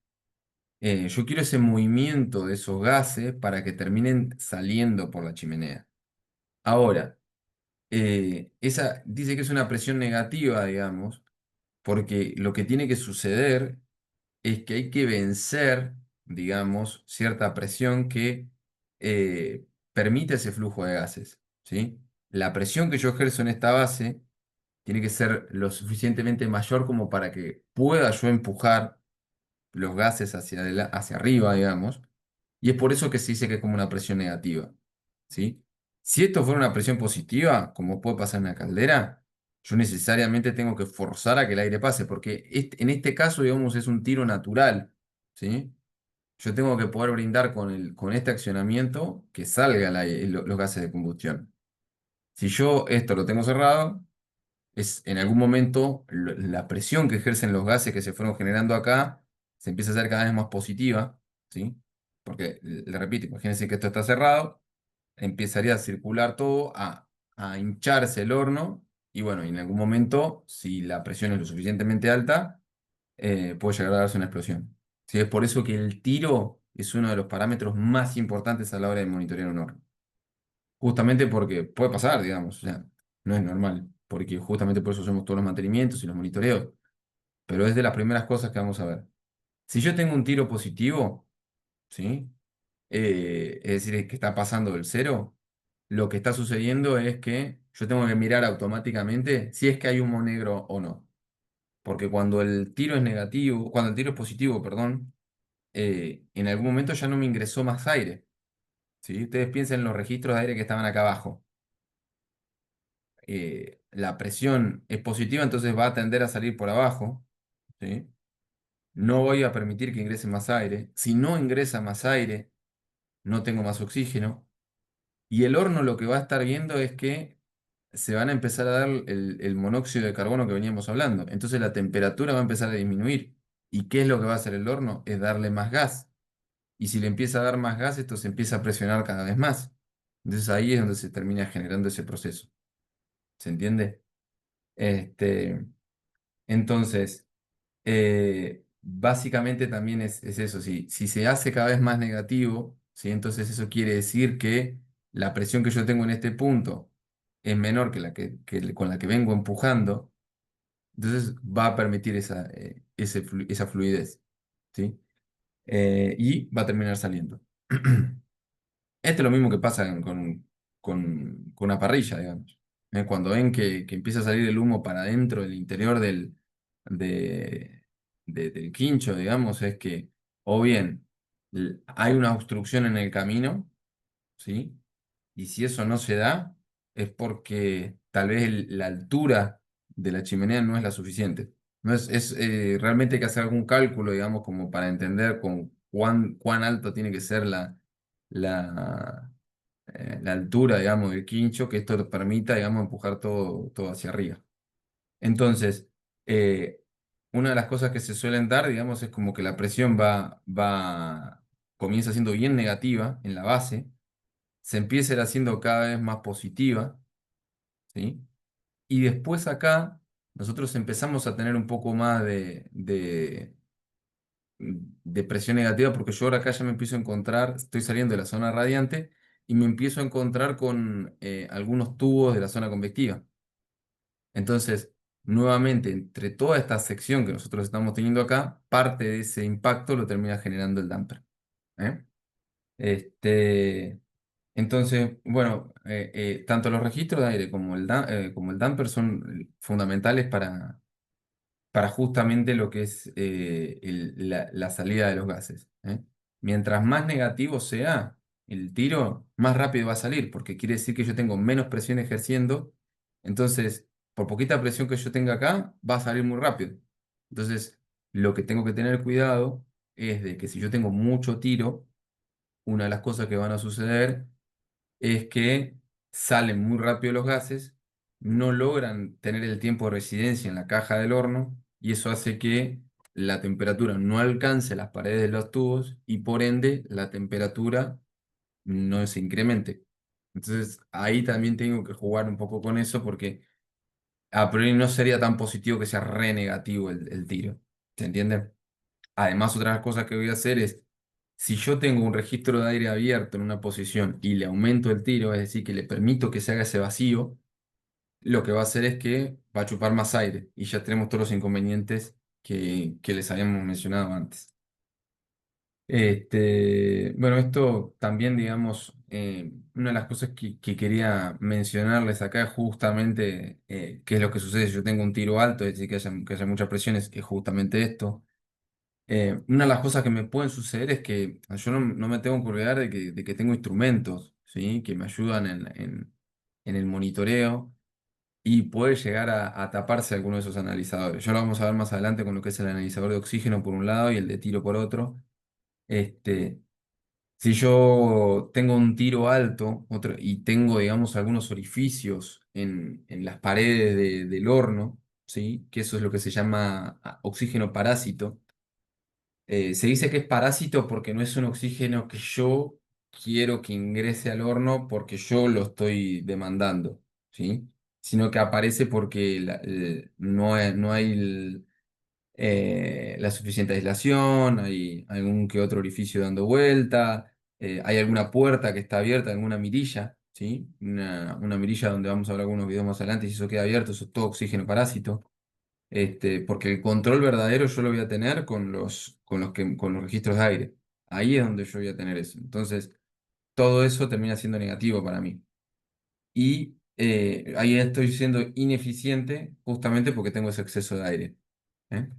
Yo quiero ese movimiento de esos gases para que terminen saliendo por la chimenea. Ahora, esa dice que es una presión negativa, digamos, porque lo que tiene que suceder es que hay que vencer, digamos, cierta presión que permite ese flujo de gases, ¿sí? La presión que yo ejerzo en esta base tiene que ser lo suficientemente mayor como para que pueda yo empujar los gases hacia arriba, digamos, y es por eso que se dice que es como una presión negativa, ¿sí? Si esto fuera una presión positiva, como puede pasar en una caldera, yo necesariamente tengo que forzar a que el aire pase, porque en este caso, digamos, es un tiro natural, ¿sí? Yo tengo que poder brindar con este accionamiento que salga los gases de combustión. Si yo esto lo tengo cerrado, en algún momento la presión que ejercen los gases que se fueron generando acá se empieza a hacer cada vez más positiva, ¿sí? Porque, le repito, imagínense que esto está cerrado, empezaría a circular todo, a hincharse el horno, y bueno, y en algún momento, si la presión es lo suficientemente alta, puede llegar a darse una explosión. ¿Sí? Es por eso que el tiro es uno de los parámetros más importantes a la hora de monitorear un horno. Justamente porque puede pasar, digamos, o sea, no es normal, porque justamente por eso hacemos todos los mantenimientos y los monitoreos, pero es de las primeras cosas que vamos a ver. Si yo tengo un tiro positivo, ¿sí? Es decir, que está pasando del cero, lo que está sucediendo es que yo tengo que mirar automáticamente si es que hay humo negro o no. Porque cuando el tiro es negativo, cuando el tiro es positivo, perdón, en algún momento ya no me ingresó más aire, ¿sí? Ustedes piensen en los registros de aire que estaban acá abajo. La presión es positiva, entonces va a tender a salir por abajo, ¿sí? No voy a permitir que ingrese más aire. Si no ingresa más aire, no tengo más oxígeno. Y el horno lo que va a estar viendo es que se van a empezar a dar el monóxido de carbono que veníamos hablando. Entonces la temperatura va a empezar a disminuir. ¿Y qué es lo que va a hacer el horno? Es darle más gas. Y si le empieza a dar más gas, esto se empieza a presionar cada vez más. Entonces ahí es donde se termina generando ese proceso. ¿Se entiende? Este, entonces, básicamente también es eso. Si se hace cada vez más negativo, ¿sí? Entonces eso quiere decir que la presión que yo tengo en este punto es menor que con la que vengo empujando. Entonces va a permitir esa fluidez, ¿sí? Y va a terminar saliendo. Esto es lo mismo que pasa con una parrilla, digamos. Cuando ven que empieza a salir el humo para adentro del interior de- del quincho, digamos, es que o bien hay una obstrucción en el camino, ¿sí? Y si eso no se da, es porque tal vez la altura de la chimenea no es la suficiente. No realmente hay que hacer algún cálculo, digamos, como para entender con cuán alto tiene que ser la, la altura, digamos, del quincho, que esto te permita, digamos, empujar todo hacia arriba. Entonces, eh, una de las cosas que se suelen dar, digamos, es como que la presión comienza siendo bien negativa en la base, se empieza a ir haciendo cada vez más positiva, ¿sí? Y después acá nosotros empezamos a tener un poco más de presión negativa porque yo ahora acá ya me empiezo a encontrar, estoy saliendo de la zona radiante y me empiezo a encontrar con algunos tubos de la zona convectiva. Entonces, nuevamente, entre toda esta sección que nosotros estamos teniendo acá, parte de ese impacto lo termina generando el damper. ¿Eh? Este, entonces, bueno, tanto los registros de aire como como el damper son fundamentales para justamente lo que es la salida de los gases, ¿eh? Mientras más negativo sea el tiro, más rápido va a salir, porque quiere decir que yo tengo menos presión ejerciendo, entonces, por poquita presión que yo tenga acá, va a salir muy rápido. Entonces, lo que tengo que tener cuidado es de que si yo tengo mucho tiro, una de las cosas que van a suceder es que salen muy rápido los gases, no logran tener el tiempo de residencia en la caja del horno y eso hace que la temperatura no alcance las paredes de los tubos y por ende la temperatura no se incremente. Entonces ahí también tengo que jugar un poco con eso porque a priori no sería tan positivo que sea re negativo el tiro. ¿Se entiende? Además, otra cosa que voy a hacer es, si yo tengo un registro de aire abierto en una posición y le aumento el tiro, es decir, que le permito que se haga ese vacío, lo que va a hacer es que va a chupar más aire y ya tenemos todos los inconvenientes que les habíamos mencionado antes. Bueno, esto también, digamos, una de las cosas que quería mencionarles acá es justamente qué es lo que sucede si yo tengo un tiro alto, es decir, que haya muchas presiones, es justamente esto. Una de las cosas que me pueden suceder es que yo no me tengo que olvidar de que tengo instrumentos, ¿sí? Que me ayudan en el monitoreo y puede llegar a taparse alguno de esos analizadores. Ya lo vamos a ver más adelante con lo que es el analizador de oxígeno por un lado y el de tiro por otro. Este, si yo tengo un tiro alto y tengo, digamos, algunos orificios en las paredes del horno, ¿sí? Que eso es lo que se llama oxígeno parásito. Se dice que es parásito porque no es un oxígeno que yo quiero que ingrese al horno porque yo lo estoy demandando, ¿sí? Sino que aparece porque no hay la suficiente aislación, hay algún que otro orificio dando vuelta, hay alguna puerta que está abierta, alguna mirilla, ¿sí? Una mirilla donde vamos a ver algunos videos más adelante, si eso queda abierto, eso es todo oxígeno parásito. Porque el control verdadero yo lo voy a tener con los registros de aire. Ahí es donde yo voy a tener eso. Entonces, todo eso termina siendo negativo para mí. Y ahí estoy siendo ineficiente justamente porque tengo ese exceso de aire. ¿Eh?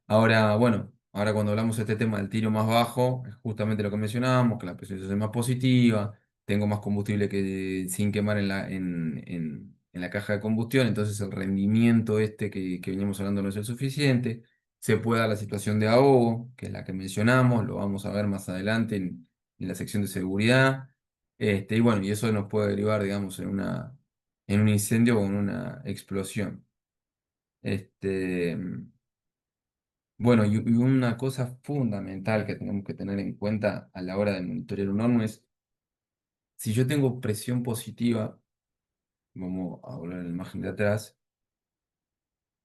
Ahora, bueno, ahora cuando hablamos de este tema del tiro más bajo, es justamente lo que mencionábamos, que la presión se hace más positiva, tengo más combustible que sin quemar en la caja de combustión, entonces el rendimiento que veníamos hablando no es el suficiente, se puede dar la situación de ahogo, que es la que mencionamos, lo vamos a ver más adelante en la sección de seguridad, y bueno, y eso nos puede derivar, digamos, en un incendio o en una explosión. Este, bueno, y una cosa fundamental que tenemos que tener en cuenta a la hora de monitorear un horno es, si yo tengo presión positiva, vamos a volver a la imagen de atrás,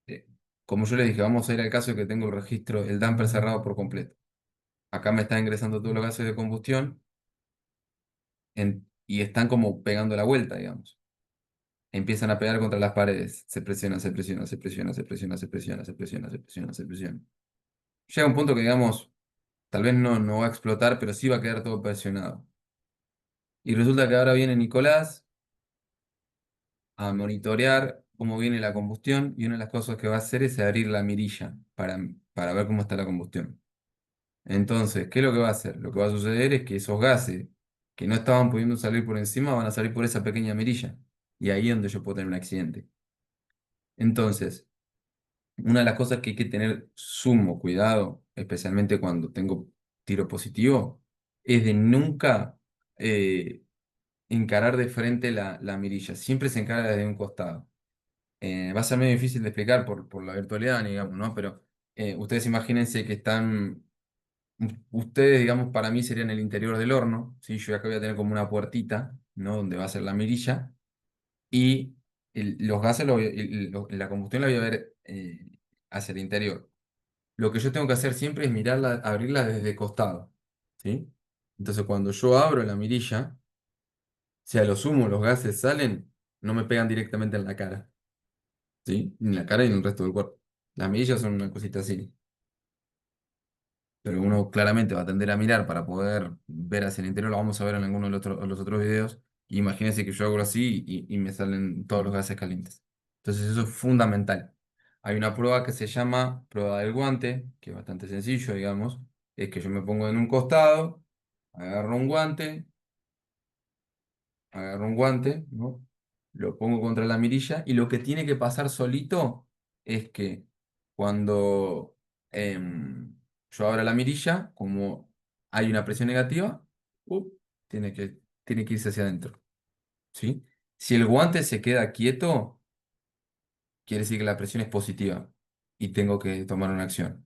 eh, como yo les dije, vamos a ir al caso de que tengo el registro, el damper cerrado por completo. Acá me están ingresando todos los gases de combustión y están como pegando la vuelta, digamos. Empiezan a pegar contra las paredes, se presiona, se presiona, se presiona, se presiona, se presiona, se presiona, se presiona, se presiona. Llega un punto que, digamos, tal vez no va a explotar, pero sí va a quedar todo presionado. Y resulta que ahora viene Nicolás a monitorear cómo viene la combustión y una de las cosas que va a hacer es abrir la mirilla para ver cómo está la combustión. Entonces, ¿qué es lo que va a hacer? Lo que va a suceder es que esos gases que no estaban pudiendo salir por encima van a salir por esa pequeña mirilla. Y ahí es donde yo puedo tener un accidente. Entonces, una de las cosas que hay que tener sumo cuidado, especialmente cuando tengo tiro positivo, es de nunca encarar de frente la mirilla. Siempre se encara desde un costado. Va a ser medio difícil de explicar por la virtualidad, digamos, ¿no? Pero ustedes imagínense que ustedes, digamos, para mí serían el interior del horno, ¿sí? Yo acá voy a tener como una puertita, ¿no? Donde va a ser la mirilla y los gases, la combustión la voy a ver hacia el interior. Lo que yo tengo que hacer siempre es mirarla, abrirla desde costado, ¿sí? Entonces, cuando yo abro la mirilla, si a lo sumo los gases salen, no me pegan directamente en la cara. ¿Sí? Ni la cara ni en el resto del cuerpo. Las mejillas son una cosita así, pero uno claramente va a tender a mirar para poder ver hacia el interior, lo vamos a ver en alguno de los otros videos. Imagínense que yo hago así y me salen todos los gases calientes. Entonces eso es fundamental. hay una prueba que se llama prueba del guante, que es bastante sencillo, digamos. Es que yo me pongo en un costado, agarro un guante, ¿no? Lo pongo contra la mirilla y lo que tiene que pasar solito es que cuando yo abra la mirilla, como hay una presión negativa, ¡up! tiene que irse hacia adentro, ¿sí? Si el guante se queda quieto, quiere decir que la presión es positiva y tengo que tomar una acción.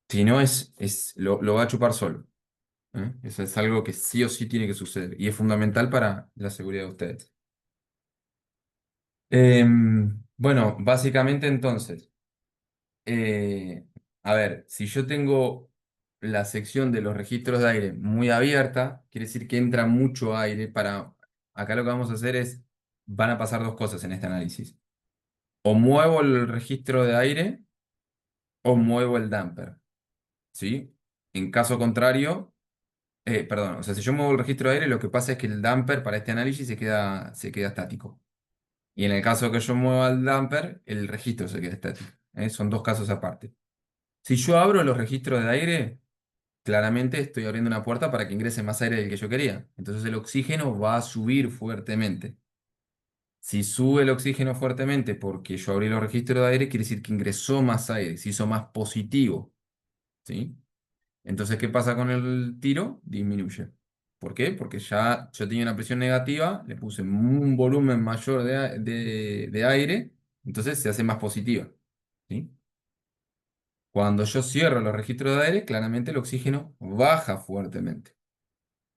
Si no, lo va a chupar solo, ¿eh? Eso es algo que sí o sí tiene que suceder y es fundamental para la seguridad de ustedes. Bueno, básicamente entonces, eh, a ver, si yo tengo la sección de los registros de aire muy abierta, quiere decir que entra mucho aire para... Acá lo que vamos a hacer es, van a pasar dos cosas en este análisis. O muevo el registro de aire o muevo el damper, ¿sí? En caso contrario, perdón, o sea, si yo muevo el registro de aire, lo que pasa es que el damper para este análisis se queda estático. Y en el caso que yo mueva el damper, el registro se queda estático. Son dos casos aparte. Si yo abro los registros de aire, claramente estoy abriendo una puerta para que ingrese más aire del que yo quería. Entonces el oxígeno va a subir fuertemente. Si sube el oxígeno fuertemente porque yo abrí los registros de aire, quiere decir que ingresó más aire, se hizo más positivo, ¿sí? Entonces, ¿qué pasa con el tiro? Disminuye. ¿Por qué? Porque ya yo tenía una presión negativa, le puse un volumen mayor de aire, entonces se hace más positiva, ¿sí? Cuando yo cierro los registros de aire, claramente el oxígeno baja fuertemente.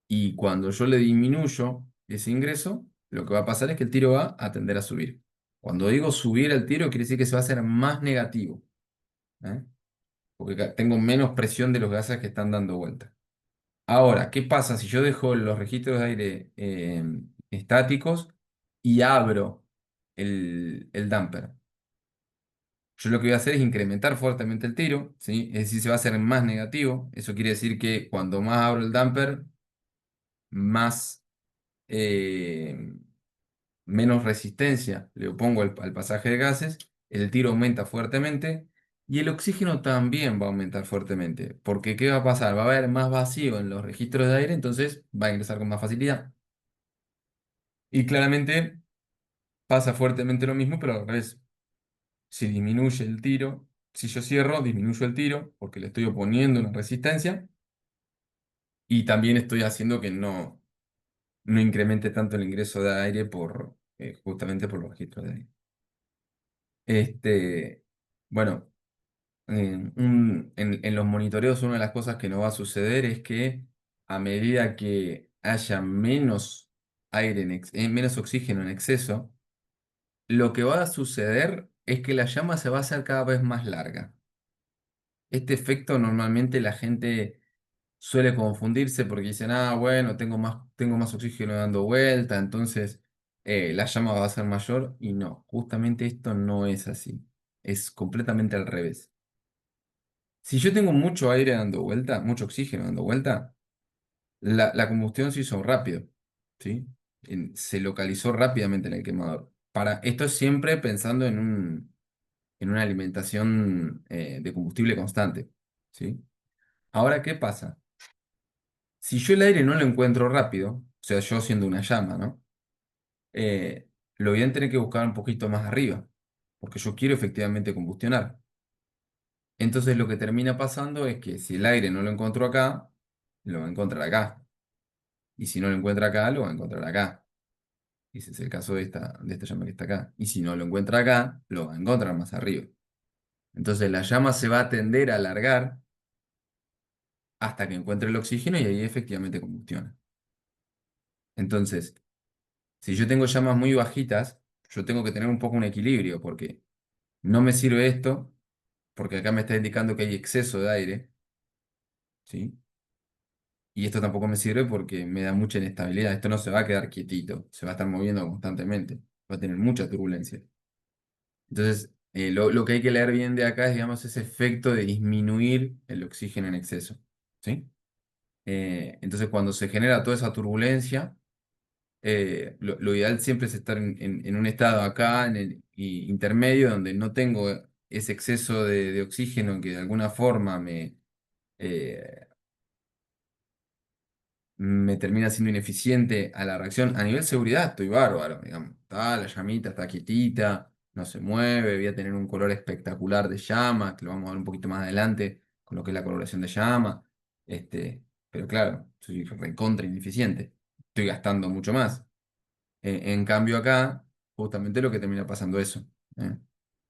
Y cuando yo le disminuyo ese ingreso, lo que va a pasar es que el tiro va a tender a subir. Cuando digo subir el tiro, quiere decir que se va a hacer más negativo, ¿eh? Porque tengo menos presión de los gases que están dando vuelta. Ahora, ¿qué pasa si yo dejo los registros de aire estáticos y abro el damper? Yo lo que voy a hacer es incrementar fuertemente el tiro, ¿sí? Es decir, se va a hacer más negativo. Eso quiere decir que cuando más abro el damper, más eh, menos resistencia le opongo al pasaje de gases, el tiro aumenta fuertemente y el oxígeno también va a aumentar fuertemente. Porque ¿qué va a pasar? Va a haber más vacío en los registros de aire, entonces va a ingresar con más facilidad. Y claramente pasa fuertemente lo mismo, pero al revés. Si disminuye el tiro, si yo cierro, disminuyo el tiro porque le estoy oponiendo una resistencia y también estoy haciendo que no incremente tanto el ingreso de aire justamente por los registros de aire. Este, bueno, en los monitoreos una de las cosas que no va a suceder es que a medida que haya menos menos oxígeno en exceso, lo que va a suceder es que la llama se va a hacer cada vez más larga. Este efecto normalmente la gente suele confundirse porque dicen, ah, bueno, tengo más oxígeno dando vuelta, entonces la llama va a ser mayor. Y no, justamente esto no es así. Es completamente al revés. Si yo tengo mucho aire dando vuelta, mucho oxígeno dando vuelta, la combustión se hizo rápido, ¿sí? Se localizó rápidamente en el quemador. Esto es siempre pensando en una alimentación de combustible constante, ¿sí? Ahora, ¿qué pasa? Si yo el aire no lo encuentro rápido, o sea, yo siendo una llama, ¿no? Lo voy a tener que buscar un poquito más arriba, porque yo quiero efectivamente combustionar. Entonces lo que termina pasando es que si el aire no lo encuentro acá, lo va a encontrar acá. Y si no lo encuentra acá, lo va a encontrar acá. Ese es el caso de esta llama que está acá. Y si no lo encuentra acá, lo va a encontrar más arriba. Entonces la llama se va a tender a alargar hasta que encuentre el oxígeno y ahí efectivamente combustiona. Entonces, si yo tengo llamas muy bajitas, yo tengo que tener un poco un equilibrio porque no me sirve esto, porque acá me está indicando que hay exceso de aire, ¿sí? Y esto tampoco me sirve porque me da mucha inestabilidad. Esto no se va a quedar quietito, se va a estar moviendo constantemente, va a tener mucha turbulencia. Entonces, lo que hay que leer bien de acá es, digamos, ese efecto de disminuir el oxígeno en exceso, ¿sí? Entonces, cuando se genera toda esa turbulencia, lo ideal siempre es estar en un estado acá, y intermedio donde no tengo ese exceso de oxígeno que de alguna forma eh, me termina siendo ineficiente a la reacción. A nivel seguridad estoy bárbaro, digamos. Está la llamita, está quietita, no se mueve, voy a tener un color espectacular de llama, que lo vamos a ver un poquito más adelante con lo que es la coloración de llama. Pero claro, soy recontra ineficiente. Estoy gastando mucho más. En cambio acá, justamente lo que termina pasando eso.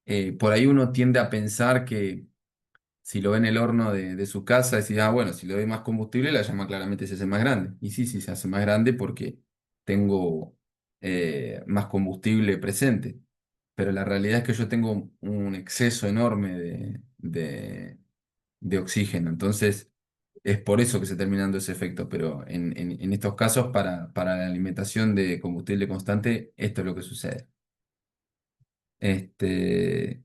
¿Eh? Por ahí uno tiende a pensar que si lo ve en el horno de su casa, decís, ah, bueno, si le doy más combustible, la llama claramente se hace más grande. Y sí, sí, se hace más grande porque tengo más combustible presente. Pero la realidad es que yo tengo un exceso enorme de oxígeno. Entonces, es por eso que se termina dando ese efecto. Pero en estos casos, para la alimentación de combustible constante, esto es lo que sucede. Este,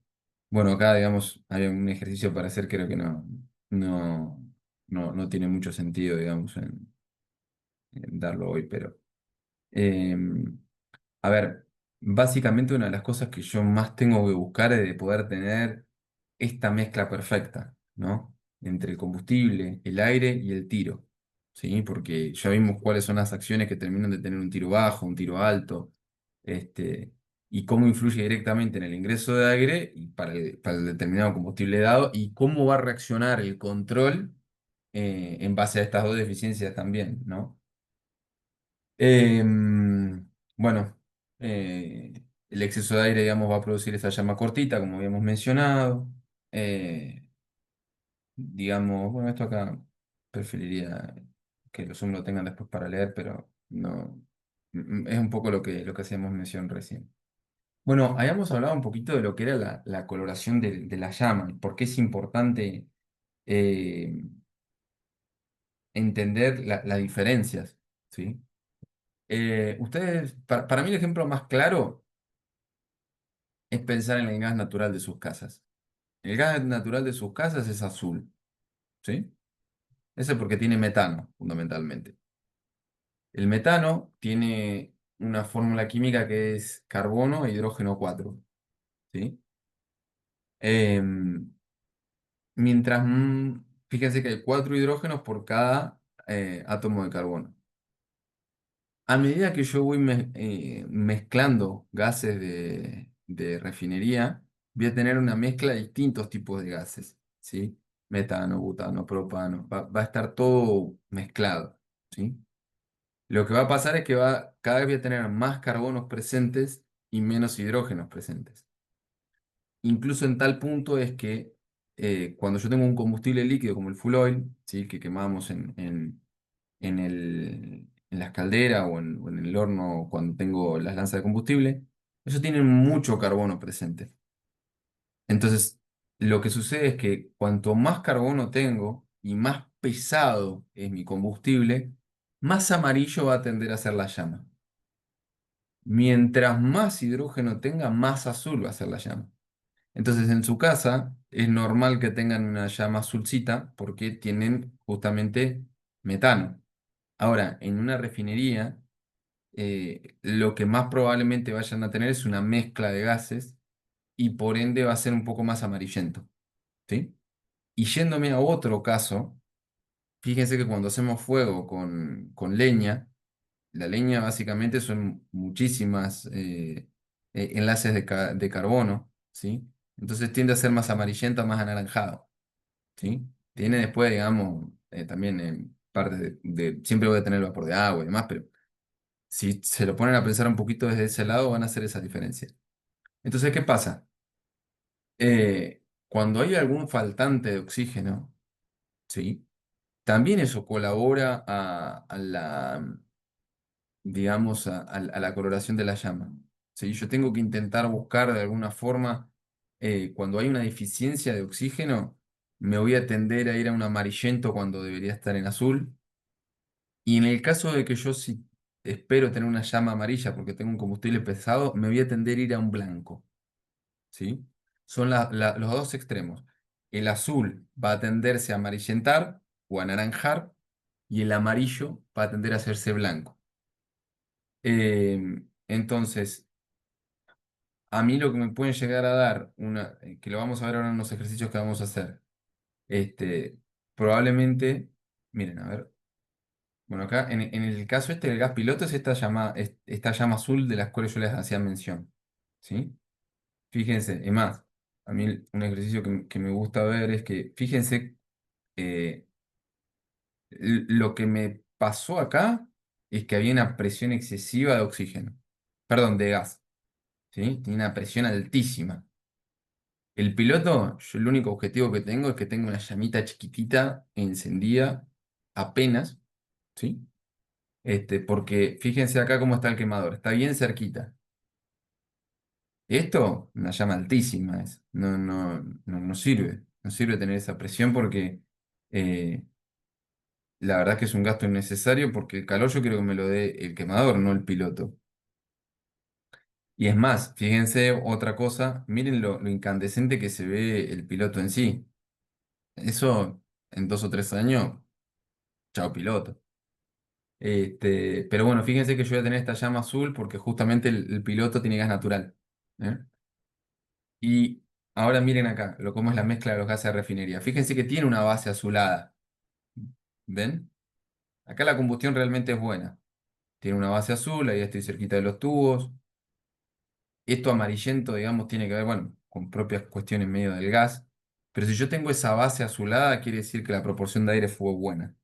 bueno, acá, digamos, hay un ejercicio para hacer, creo que no, no tiene mucho sentido, digamos, en darlo hoy, pero em, a ver, básicamente una de las cosas que yo más tengo que buscar es de poder tener esta mezcla perfecta, ¿no? Entre el combustible, el aire y el tiro, ¿sí? Porque ya vimos cuáles son las acciones que terminan de tener un tiro bajo, un tiro alto, este, y cómo influye directamente en el ingreso de aire y para el determinado combustible dado y cómo va a reaccionar el control en base a estas dos deficiencias también, ¿no? Bueno, eh, el exceso de aire, digamos, va a producir esa llama cortita, como habíamos mencionado. Eh, digamos, bueno, esto acá preferiría que los alumnos lo tengan después para leer, pero no, es un poco lo que hacíamos mención recién. Bueno, habíamos hablado un poquito de lo que era la coloración de la llama y por qué es importante eh, entender las diferencias, ¿sí? Ustedes, para mí el ejemplo más claro es pensar en el gas natural de sus casas. El gas natural de sus casas es azul, ¿sí? Ese porque tiene metano, fundamentalmente. El metano tiene una fórmula química que es carbono e hidrógeno 4, ¿sí? Em, mientras, fíjense que hay 4 hidrógenos por cada átomo de carbono. A medida que yo voy mezclando gases de refinería, voy a tener una mezcla de distintos tipos de gases, ¿sí? Metano, butano, propano, va a estar todo mezclado, ¿sí? Lo que va a pasar es que cada vez voy a tener más carbonos presentes y menos hidrógenos presentes. Incluso en tal punto es que cuando yo tengo un combustible líquido como el fuel oil, ¿sí? Que quemamos en las calderas o en el horno cuando tengo las lanzas de combustible, ellos tienen mucho carbono presente. Entonces, lo que sucede es que cuanto más carbono tengo y más pesado es mi combustible, más amarillo va a tender a ser la llama. Mientras más hidrógeno tenga, más azul va a ser la llama. Entonces, en su casa es normal que tengan una llama azulcita porque tienen justamente metano. Ahora, en una refinería, lo que más probablemente vayan a tener es una mezcla de gases y por ende va a ser un poco más amarillento, ¿sí? Y yéndome a otro caso, fíjense que cuando hacemos fuego con leña, la leña básicamente son muchísimas enlaces de carbono, ¿sí? Entonces tiende a ser más amarillenta, más anaranjado, ¿sí? Tiene después, digamos, también partes siempre voy a tener el vapor de agua y demás, pero si se lo ponen a pensar un poquito desde ese lado, van a hacer esa diferencia. Entonces, ¿qué pasa? Cuando hay algún faltante de oxígeno, ¿sí? También eso colabora a la, digamos, a la coloración de la llama. ¿Sí? Yo tengo que intentar buscar de alguna forma, cuando hay una deficiencia de oxígeno, me voy a tender a ir a un amarillento cuando debería estar en azul. Y en el caso de que yo sí espero tener una llama amarilla porque tengo un combustible pesado, me voy a tender a ir a un blanco, ¿sí? Son los dos extremos. El azul va a tenderse a amarillentar o a anaranjar y el amarillo va a tender a hacerse blanco. Entonces, a mí lo que me pueden llegar a dar, que lo vamos a ver ahora en los ejercicios que vamos a hacer, este, probablemente, miren, a ver, bueno, acá en el caso este del gas piloto es esta llama azul de las cuales yo les hacía mención, ¿sí? Fíjense, es más, a mí un ejercicio que me gusta ver es que, fíjense, eh, lo que me pasó acá es que había una presión excesiva de oxígeno, perdón, de gas, ¿sí? Tiene una presión altísima. El piloto, yo el único objetivo que tengo es que tenga una llamita chiquitita encendida apenas, ¿sí? Porque fíjense acá cómo está el quemador, está bien cerquita. Esto, una llama altísima es. No sirve. No sirve tener esa presión porque eh, la verdad es que es un gasto innecesario porque el calor yo quiero que me lo dé el quemador, no el piloto. Y es más, fíjense otra cosa, miren lo incandescente que se ve el piloto en sí. Eso en 2 o 3 años, chao piloto. Pero bueno, fíjense que yo voy a tener esta llama azul porque justamente el piloto tiene gas natural. ¿Eh? Y ahora miren acá, cómo es la mezcla de los gases de refinería. Fíjense que tiene una base azulada. ¿Ven? Acá la combustión realmente es buena. Tiene una base azul, ahí estoy cerquita de los tubos. Esto amarillento, digamos, tiene que ver, bueno, con propias cuestiones medio del gas. Pero si yo tengo esa base azulada, quiere decir que la proporción de aire fue buena.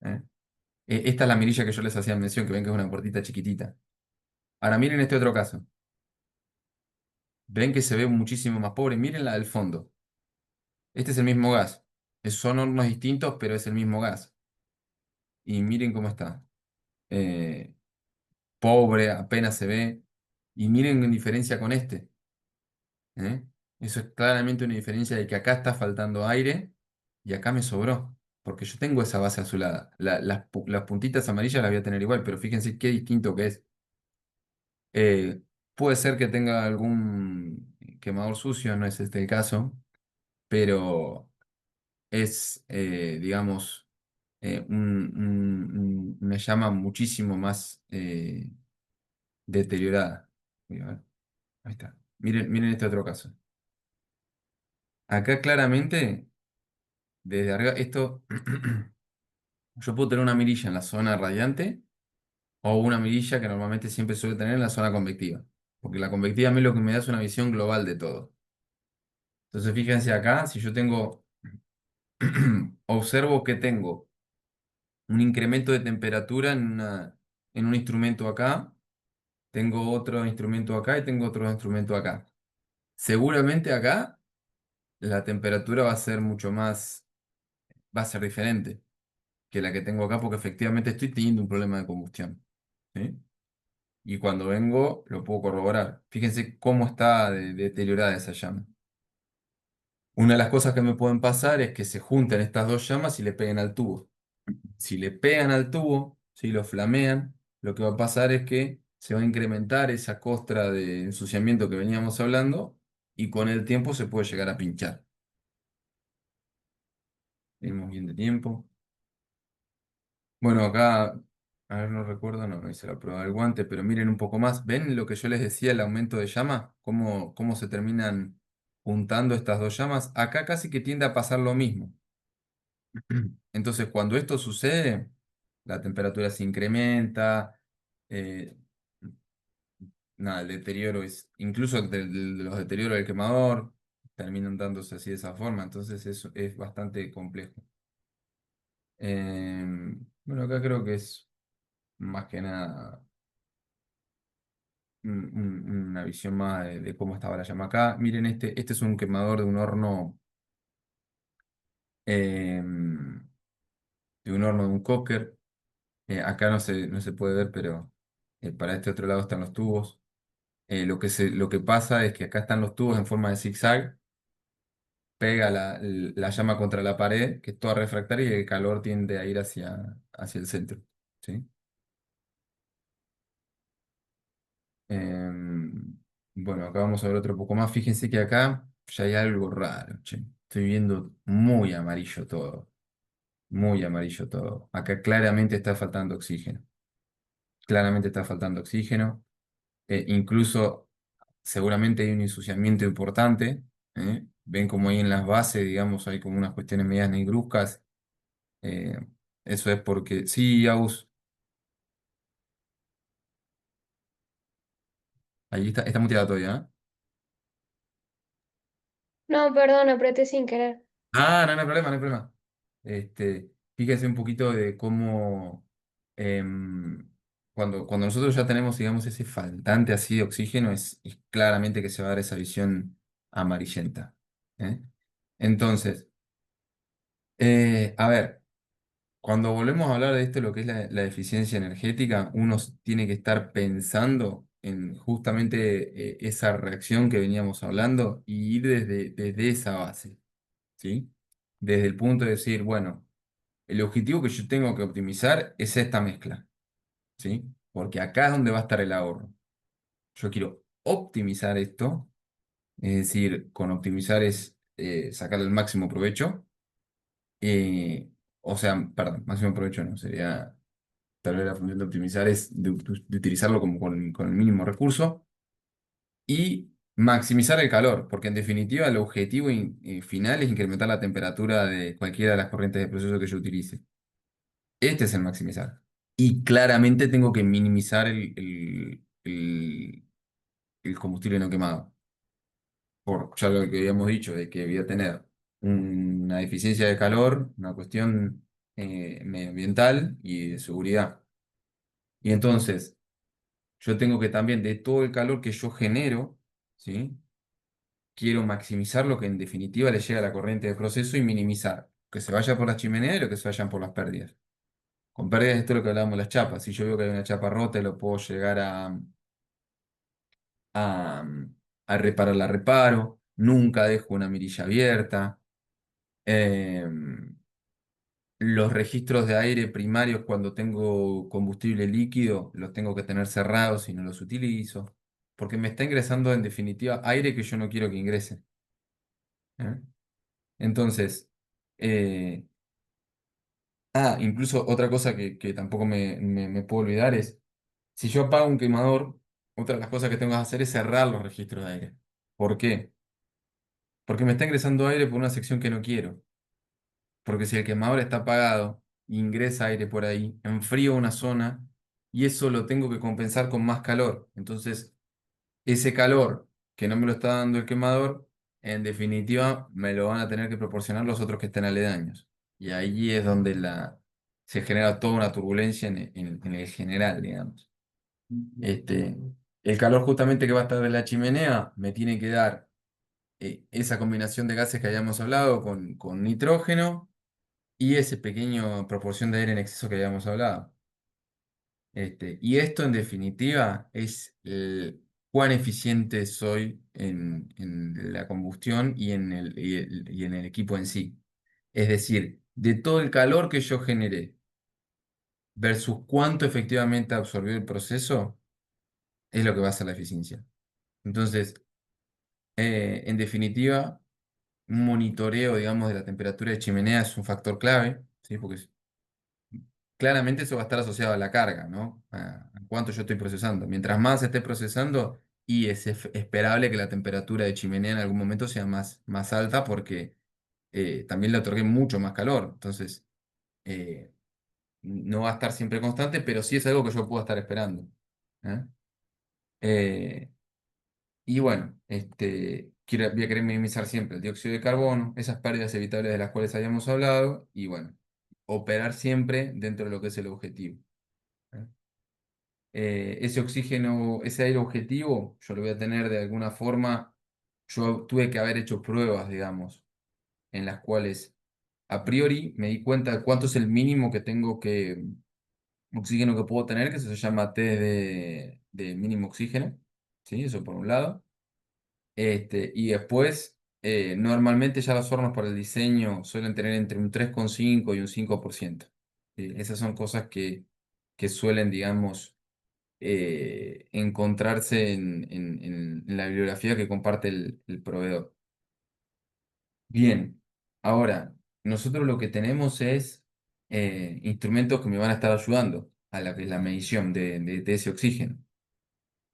¿Eh? Esta es la mirilla que yo les hacía mención, que ven que es una puertita chiquitita. Ahora miren este otro caso. Ven que se ve muchísimo más pobre. Miren la del fondo. Este es el mismo gas. Son hornos distintos, pero es el mismo gas. Y miren cómo está. Eh, Pobre, apenas se ve. Y miren en diferencia con este. ¿Eh? Eso es claramente una diferencia de que acá está faltando aire y acá me sobró. Porque yo tengo esa base azulada. Las puntitas amarillas las voy a tener igual, pero fíjense qué distinto que es. Puede ser que tenga algún quemador sucio, no es este el caso, pero es, digamos, una llama muchísimo más deteriorada. Voy a ver, ahí está. Miren este otro caso. Acá claramente, desde arriba, esto, yo puedo tener una mirilla en la zona radiante o una mirilla que normalmente siempre suele tener en la zona convectiva. Porque la convectiva a mí lo que me da es una visión global de todo. Entonces, fíjense acá, si yo tengo, observo que tengo un incremento de temperatura en un instrumento acá, tengo otro instrumento acá y tengo otro instrumento acá. Seguramente acá la temperatura va a ser mucho más, va a ser diferente que la que tengo acá porque efectivamente estoy teniendo un problema de combustión. ¿Sí? Y cuando vengo lo puedo corroborar. Fíjense cómo está deteriorada esa llama. Una de las cosas que me pueden pasar es que se junten estas dos llamas y le peguen al tubo. Si le pegan al tubo, si lo flamean, lo que va a pasar es que se va a incrementar esa costra de ensuciamiento que veníamos hablando y con el tiempo se puede llegar a pinchar. Tenemos bien de tiempo. Bueno, acá, a ver, no recuerdo, no hice la prueba del guante, pero miren un poco más. ¿Ven lo que yo les decía, el aumento de llama? ¿Cómo se terminan juntando estas dos llamas? Acá casi que tiende a pasar lo mismo. Entonces, cuando esto sucede, la temperatura se incrementa, eh, nada, el deterioro es, incluso de los deterioros del quemador, terminan dándose así de esa forma, entonces eso es bastante complejo. Bueno, acá creo que es más que nada una visión más de cómo estaba la llama acá. Miren, este es un quemador em, de un horno de un cocker. Acá no se puede ver, pero para este otro lado están los tubos. Lo que pasa es que acá están los tubos en forma de zigzag, pega la llama contra la pared, que es toda refractaria, y el calor tiende a ir hacia el centro. ¿Sí? Bueno, acá vamos a ver otro poco más. Fíjense que acá ya hay algo raro. Che. Estoy viendo muy amarillo todo. Muy amarillo todo. Acá claramente está faltando oxígeno. Claramente está faltando oxígeno. Incluso seguramente hay un ensuciamiento importante. Ven como ahí en las bases, digamos, hay como unas cuestiones medias negruzcas. eh, Eso es porque, sí, Agus, ahí está muteado todavía, ¿eh? No, perdón, apreté sin querer. Ah, no, no hay problema, no hay problema. Fíjense un poquito de cómo cuando nosotros ya tenemos, digamos, ese faltante así de oxígeno, es claramente que se va a dar esa visión amarillenta. ¿Eh? Entonces, a ver, cuando volvemos a hablar de esto, lo que es la eficiencia energética, uno tiene que estar pensando en justamente esa reacción que veníamos hablando y ir desde esa base. ¿Sí? Desde el punto de decir, bueno, el objetivo que yo tengo que optimizar es esta mezcla, ¿sí? Porque acá es donde va a estar el ahorro. Yo quiero optimizar esto, es decir, con optimizar es sacarle el máximo provecho, o sea, perdón, máximo provecho no, sería, tal vez la función de optimizar es de utilizarlo como con el mínimo recurso y maximizar el calor, porque en definitiva el objetivo final es incrementar la temperatura de cualquiera de las corrientes de proceso que yo utilice. Este es el maximizar. Y claramente tengo que minimizar el combustible no quemado. Por ya lo que habíamos dicho, de que voy a tener una eficiencia de calor, una cuestión medioambiental y de seguridad. Y entonces, yo tengo que también, de todo el calor que yo genero, ¿sí? Quiero maximizar lo que en definitiva le llega a la corriente de proceso y minimizar que se vaya por las chimeneas y lo que se vayan por las pérdidas. Con pérdidas, esto es lo que hablábamos de las chapas. Si yo veo que hay una chapa rota, lo puedo llegar a, a reparar, la reparo. Nunca dejo una mirilla abierta. Eh, los registros de aire primarios cuando tengo combustible líquido, los tengo que tener cerrados y no los utilizo. Porque me está ingresando en definitiva aire que yo no quiero que ingrese. ¿Eh? Entonces, eh, incluso otra cosa que tampoco me puedo olvidar es, si yo apago un quemador, otra de las cosas que tengo que hacer es cerrar los registros de aire. ¿Por qué? Porque me está ingresando aire por una sección que no quiero. Porque si el quemador está apagado, ingresa aire por ahí, enfrío una zona y eso lo tengo que compensar con más calor. Entonces, ese calor que no me lo está dando el quemador, en definitiva, me lo van a tener que proporcionar los otros que estén aledaños. Y ahí es donde se genera toda una turbulencia en el general, digamos. Este, el calor justamente que va a estar de la chimenea me tiene que dar esa combinación de gases que habíamos hablado con nitrógeno y esa pequeña proporción de aire en exceso que habíamos hablado. Y esto en definitiva es cuán eficiente soy en la combustión y en el equipo en sí. Es decir, de todo el calor que yo generé versus cuánto efectivamente absorbió el proceso, es lo que va a ser la eficiencia. Entonces, en definitiva, un monitoreo, digamos, de la temperatura de chimenea es un factor clave, ¿sí? Porque claramente eso va a estar asociado a la carga, ¿no? A cuánto yo estoy procesando. Mientras más esté procesando, y es esperable que la temperatura de chimenea en algún momento sea más alta porque también le otorgué mucho más calor. Entonces, eh, no va a estar siempre constante, pero sí es algo que yo puedo estar esperando. ¿Eh? Eh, y bueno, voy a querer minimizar siempre el dióxido de carbono, esas pérdidas evitables de las cuales habíamos hablado, y bueno, operar siempre dentro de lo que es el objetivo. ¿Eh? Ese oxígeno, ese aire objetivo, yo lo voy a tener de alguna forma. Yo tuve que haber hecho pruebas, digamos, en las cuales a priori me di cuenta de cuánto es el mínimo que tengo oxígeno que puedo tener, que eso se llama test de mínimo oxígeno, ¿sí? Eso por un lado. Y después, normalmente ya los hornos para el diseño suelen tener entre un 3,5 y un 5%. ¿Sí? Esas son cosas que suelen, digamos, encontrarse en la bibliografía que comparte el proveedor. Bien, ahora, nosotros lo que tenemos es instrumentos que me van a estar ayudando a la medición de ese oxígeno.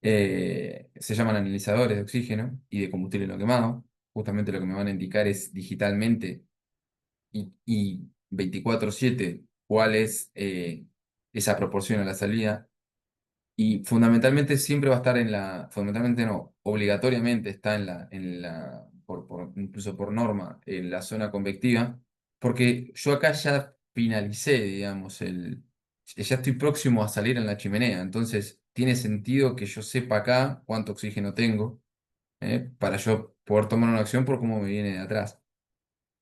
Se llaman analizadores de oxígeno y de combustible no quemado. Justamente lo que me van a indicar es digitalmente y 24/7 cuál es esa proporción a la salida. Y fundamentalmente siempre va a estar fundamentalmente no, obligatoriamente está incluso por norma, en la zona convectiva, porque yo acá ya finalicé, digamos, ya estoy próximo a salir en la chimenea, entonces tiene sentido que yo sepa acá cuánto oxígeno tengo, para yo poder tomar una acción por cómo me viene de atrás.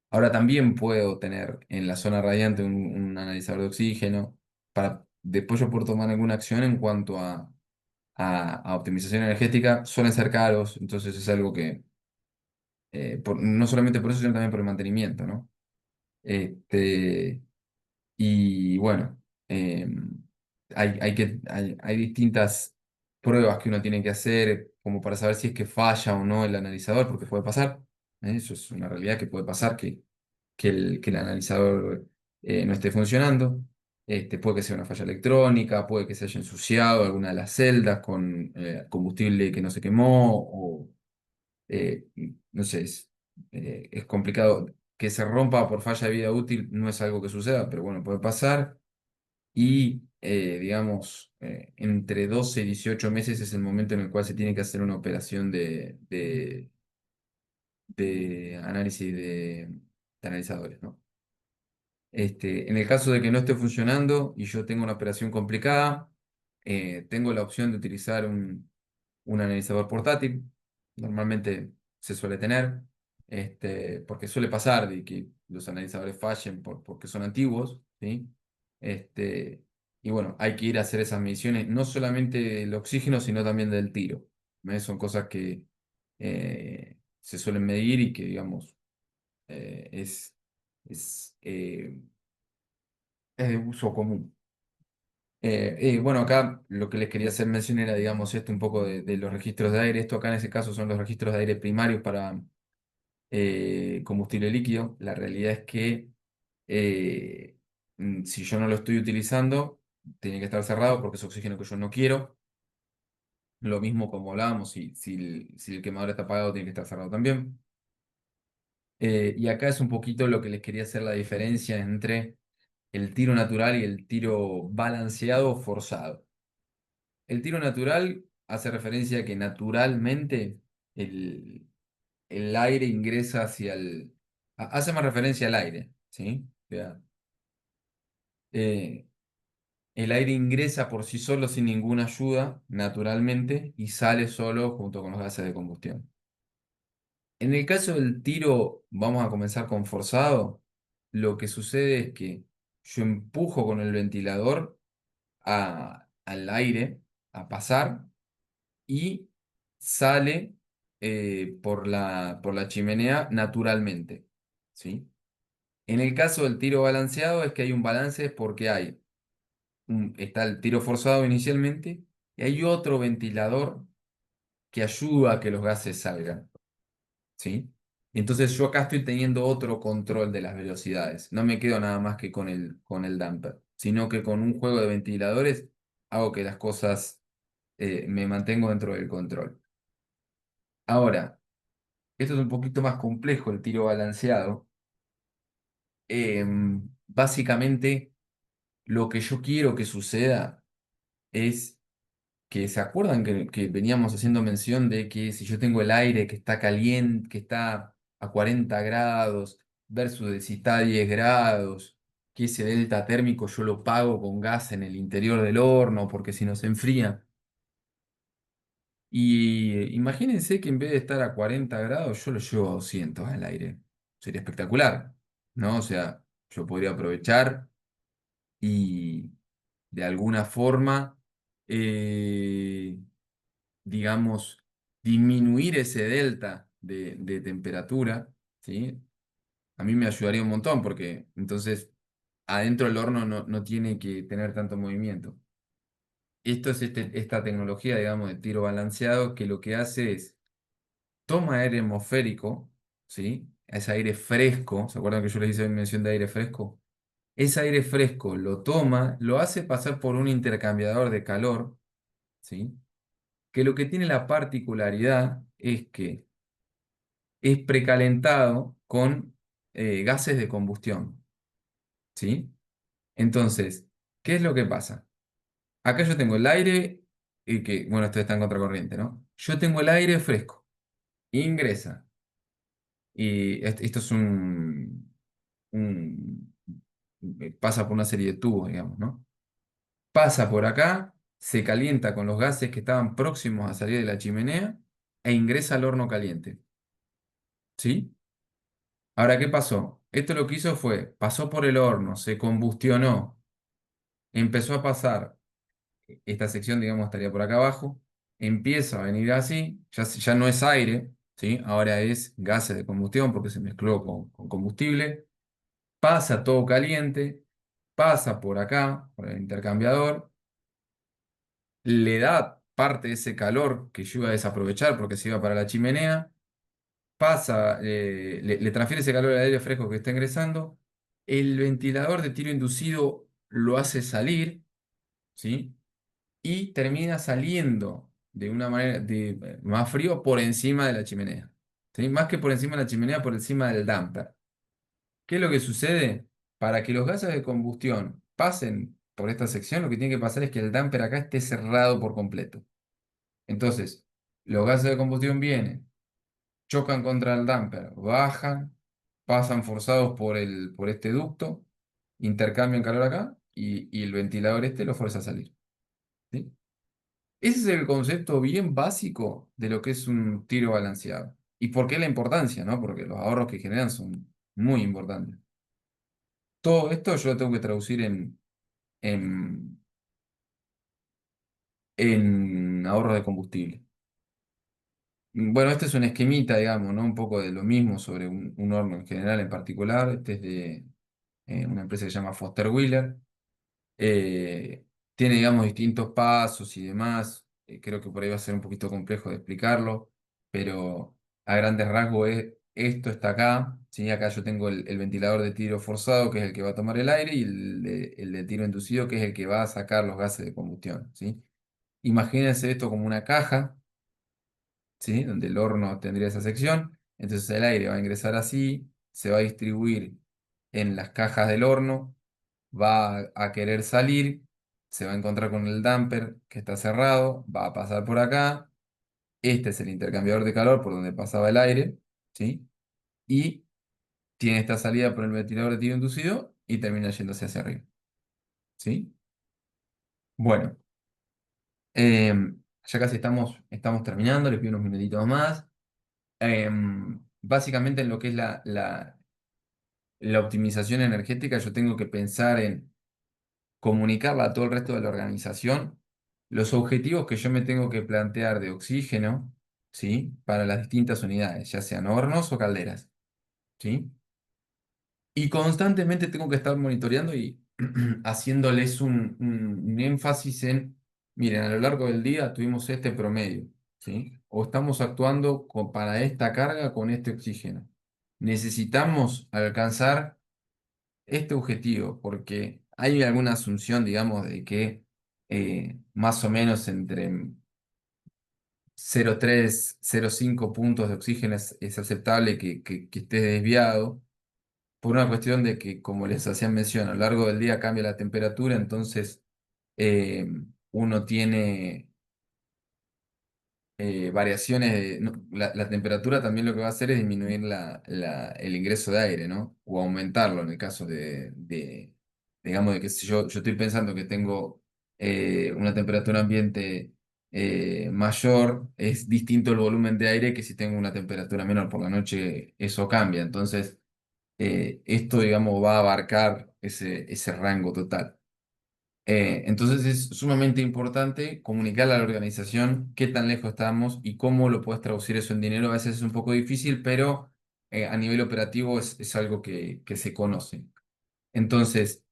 Ahora también puedo tener en la zona radiante un analizador de oxígeno para después yo poder tomar alguna acción en cuanto a optimización energética. Suelen ser caros, entonces es algo que, no solamente por eso, sino también por el mantenimiento, ¿no? Este, y bueno, eh, hay distintas pruebas que uno tiene que hacer como para saber si es que falla o no el analizador, porque puede pasar, eso es una realidad que puede pasar, que el analizador no esté funcionando. Puede que sea una falla electrónica, puede que se haya ensuciado alguna de las celdas con combustible que no se quemó, o eh, no sé, es complicado. Que se rompa por falla de vida útil no es algo que suceda, pero bueno, puede pasar. Y digamos, entre 12 y 18 meses es el momento en el cual se tiene que hacer una operación de análisis de analizadores, ¿no? En el caso de que no esté funcionando y yo tengo una operación complicada, tengo la opción de utilizar un analizador portátil. Normalmente se suele tener, porque suele pasar de que los analizadores fallen porque son antiguos, ¿sí? Este, y bueno, hay que ir a hacer esas mediciones, no solamente del oxígeno, sino también del tiro. Son cosas que se suelen medir y que, digamos, es de uso común. Bueno, acá lo que les quería hacer mención era, digamos, esto un poco de los registros de aire. Esto acá en ese caso son los registros de aire primarios para combustible líquido. La realidad es que si yo no lo estoy utilizando, tiene que estar cerrado porque es oxígeno que yo no quiero. Lo mismo como hablábamos, si el quemador está apagado, tiene que estar cerrado también. Y acá es un poquito lo que les quería hacer la diferencia entre el tiro natural y el tiro balanceado o forzado. El tiro natural hace referencia a que naturalmente el, el aire ingresa hacia hace más referencia al aire, ¿sí? O sea, eh, el aire ingresa por sí solo sin ninguna ayuda, naturalmente, y sale solo junto con los gases de combustión. En el caso del tiro, vamos a comenzar con forzado. Lo que sucede es que yo empujo con el ventilador al aire a pasar y sale por la chimenea naturalmente, ¿sí? En el caso del tiro balanceado es que hay un balance porque está el tiro forzado inicialmente y hay otro ventilador que ayuda a que los gases salgan, ¿sí? Entonces yo acá estoy teniendo otro control de las velocidades. No me quedo nada más que con el damper, sino que con un juego de ventiladores hago que las cosas me mantengo dentro del control. Ahora, esto es un poquito más complejo, el tiro balanceado. Básicamente, lo que yo quiero que suceda es que se acuerdan que veníamos haciendo mención de que si yo tengo el aire que está caliente, que está a 40 grados versus de si está a 10 grados, que ese delta térmico yo lo pago con gas en el interior del horno porque si no se enfría. Y imagínense que en vez de estar a 40 grados, yo lo llevo a 200 al aire. Sería espectacular, ¿no? O sea, yo podría aprovechar y de alguna forma, eh, digamos, disminuir ese delta de temperatura, ¿sí? A mí me ayudaría un montón porque entonces adentro del horno no tiene que tener tanto movimiento. Esto es esta tecnología, digamos, de tiro balanceado que lo que hace es toma aire atmosférico, ¿sí? Es aire fresco, ¿se acuerdan que yo les hice mención de aire fresco? Ese aire fresco lo toma, lo hace pasar por un intercambiador de calor, ¿sí? que lo que tiene la particularidad es que es precalentado con gases de combustión, ¿sí? Entonces, ¿qué es lo que pasa? Acá yo tengo el aire, y que, bueno, esto está en contracorriente, ¿no? Yo tengo el aire fresco, ingresa, y esto es un- pasa por una serie de tubos, digamos, ¿no? Pasa por acá, se calienta con los gases que estaban próximos a salir de la chimenea e ingresa al horno caliente, ¿sí? Ahora, ¿qué pasó? Esto lo que hizo fue, pasó por el horno, se combustionó, empezó a pasar, esta sección, digamos, estaría por acá abajo, empieza a venir así, ya no es aire, ¿sí? Ahora es gases de combustión porque se mezcló con combustible, pasa todo caliente, pasa por acá, por el intercambiador, le da parte de ese calor que yo iba a desaprovechar porque se iba para la chimenea, pasa, le transfiere ese calor al aire fresco que está ingresando, el ventilador de tiro inducido lo hace salir, ¿sí? Y termina saliendo de una manera más frío por encima de la chimenea, ¿sí? Más que por encima de la chimenea, por encima del damper. ¿Qué es lo que sucede? Para que los gases de combustión pasen por esta sección, lo que tiene que pasar es que el damper acá esté cerrado por completo. Entonces, los gases de combustión vienen, chocan contra el damper, bajan, pasan forzados por este ducto, intercambian calor acá y el ventilador este lo fuerza a salir, ¿sí? Ese es el concepto bien básico de lo que es un tiro balanceado. ¿Y por qué la importancia, no? Porque los ahorros que generan son muy importantes. Todo esto yo lo tengo que traducir en, en ahorros de combustible. Bueno, este es un esquemita, digamos, ¿no? Un poco de lo mismo sobre un horno en general en particular. Este es de una empresa que se llama Foster Wheeler. Eh, Tiene, digamos, distintos pasos y demás. Creo que por ahí va a ser un poquito complejo de explicarlo, pero a grandes rasgos es, esto está acá, ¿sí? Acá yo tengo el ventilador de tiro forzado, que es el que va a tomar el aire, y el de tiro inducido, que es el que va a sacar los gases de combustión, ¿sí? Imagínense esto como una caja, ¿sí? Donde el horno tendría esa sección. Entonces el aire va a ingresar así, se va a distribuir en las cajas del horno, va a querer salir, se va a encontrar con el damper que está cerrado, va a pasar por acá. Este es el intercambiador de calor por donde pasaba el aire, ¿sí? Y tiene esta salida por el ventilador de tiro inducido y termina yéndose hacia arriba, ¿sí? Bueno, ya casi estamos terminando, les pido unos minutitos más. Básicamente en lo que es la optimización energética, yo tengo que pensar en comunicarla a todo el resto de la organización los objetivos que yo me tengo que plantear de oxígeno, ¿sí? Para las distintas unidades, ya sean hornos o calderas, ¿sí? Y constantemente tengo que estar monitoreando y haciéndoles un énfasis en, miren, a lo largo del día tuvimos este promedio, ¿sí? O estamos actuando para esta carga con este oxígeno. Necesitamos alcanzar este objetivo porque hay alguna asunción, digamos, de que más o menos entre 0,3, 0,5 puntos de oxígeno es aceptable que esté desviado por una cuestión de que, como les hacía mención, a lo largo del día cambia la temperatura, entonces eh, uno tiene variaciones no, la temperatura también lo que va a hacer es disminuir el ingreso de aire, ¿no? O aumentarlo en el caso digamos, de que si yo estoy pensando que tengo una temperatura ambiente mayor, es distinto el volumen de aire que si tengo una temperatura menor. Por la noche eso cambia, entonces esto, digamos, va a abarcar ese rango total. Entonces es sumamente importante comunicarle a la organización qué tan lejos estamos y cómo lo puedes traducir eso en dinero. A veces es un poco difícil, pero a nivel operativo es algo que se conoce. Entonces,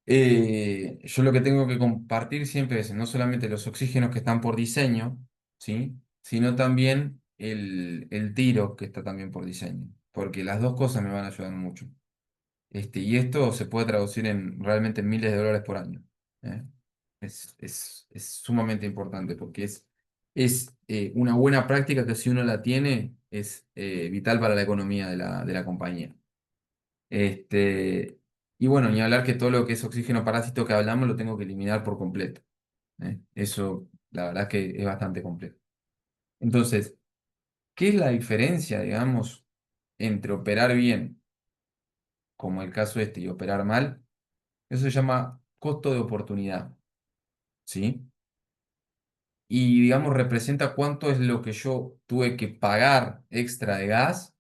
yo lo que tengo que compartir siempre es no solamente los oxígenos que están por diseño, ¿sí? Sino también el tiro que está también por diseño, porque las dos cosas me van a ayudar mucho. Y esto se puede traducir en realmente miles de dólares por año. ¿Eh? Es sumamente importante porque es es una buena práctica que si uno la tiene es vital para la economía de la compañía. Este, y bueno, ni hablar que todo lo que es oxígeno parásito que hablamos lo tengo que eliminar por completo. Eso, la verdad es que es bastante complejo. Entonces, ¿qué es la diferencia, digamos, entre operar bien, como el caso este, y operar mal? Eso se llama costo de oportunidad, ¿sí? Y, digamos, representa cuánto es lo que yo tuve que pagar extra de gas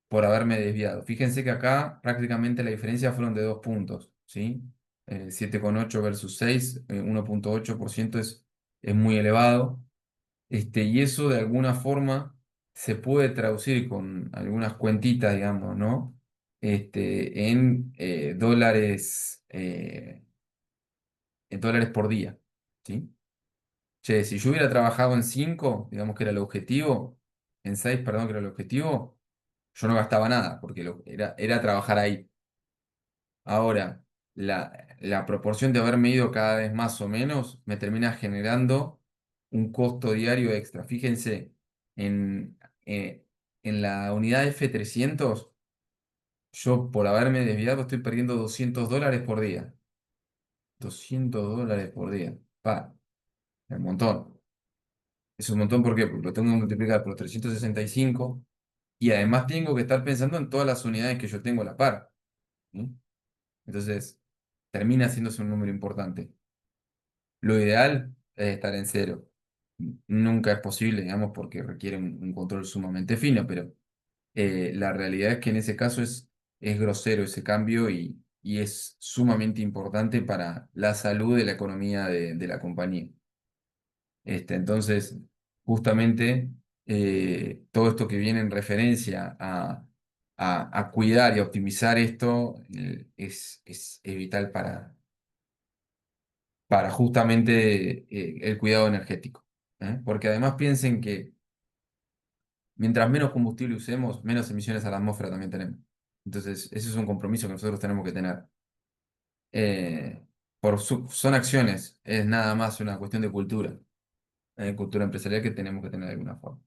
por haberme desviado. Fíjense que acá prácticamente la diferencia fueron de 2 puntos, ¿sí? 7,8 versus 6, 1,8% es muy elevado. Y eso de alguna forma se puede traducir con algunas cuentitas, digamos, ¿no? En dólares por día, ¿sí? Che, si yo hubiera trabajado en 5, digamos que era el objetivo, en 6, perdón, que era el objetivo, yo no gastaba nada, porque era trabajar ahí. Ahora, la proporción de haberme ido cada vez más o menos me termina generando un costo diario extra. Fíjense, en, eh, en la unidad F300 yo por haberme desviado estoy perdiendo $200 por día. $200 por día. Pa, es un montón. Es un montón, ¿por qué? Porque lo tengo que multiplicar por 365 y además tengo que estar pensando en todas las unidades que yo tengo a la par. ¿Sí? Entonces, termina haciéndose un número importante. Lo ideal es estar en cero. Nunca es posible, digamos, porque requiere un control sumamente fino, pero la realidad es que en ese caso es grosero ese cambio y es sumamente importante para la salud de la economía de la compañía. Entonces, justamente todo esto que viene en referencia a cuidar y a optimizar esto es vital para justamente el cuidado energético. Porque además piensen que mientras menos combustible usemos, menos emisiones a la atmósfera también tenemos. Entonces, ese es un compromiso que nosotros tenemos que tener. Eh, son acciones, es nada más una cuestión de cultura, cultura empresarial que tenemos que tener de alguna forma.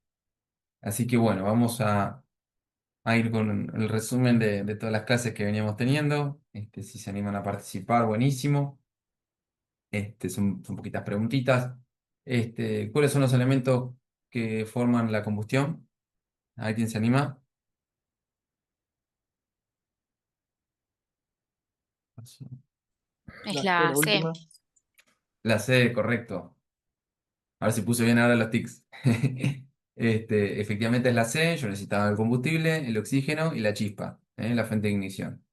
Así que bueno, vamos a ir con el resumen de todas las clases que veníamos teniendo. Si se animan a participar, buenísimo. Son poquitas preguntitas. ¿Cuáles son los elementos que forman la combustión? ¿Hay quien se anima? Es La C, la la C. última. La C, correcto. A ver si puse bien ahora los tics. Efectivamente es la C. Yo necesitaba el combustible, el oxígeno y la chispa, la fuente de ignición.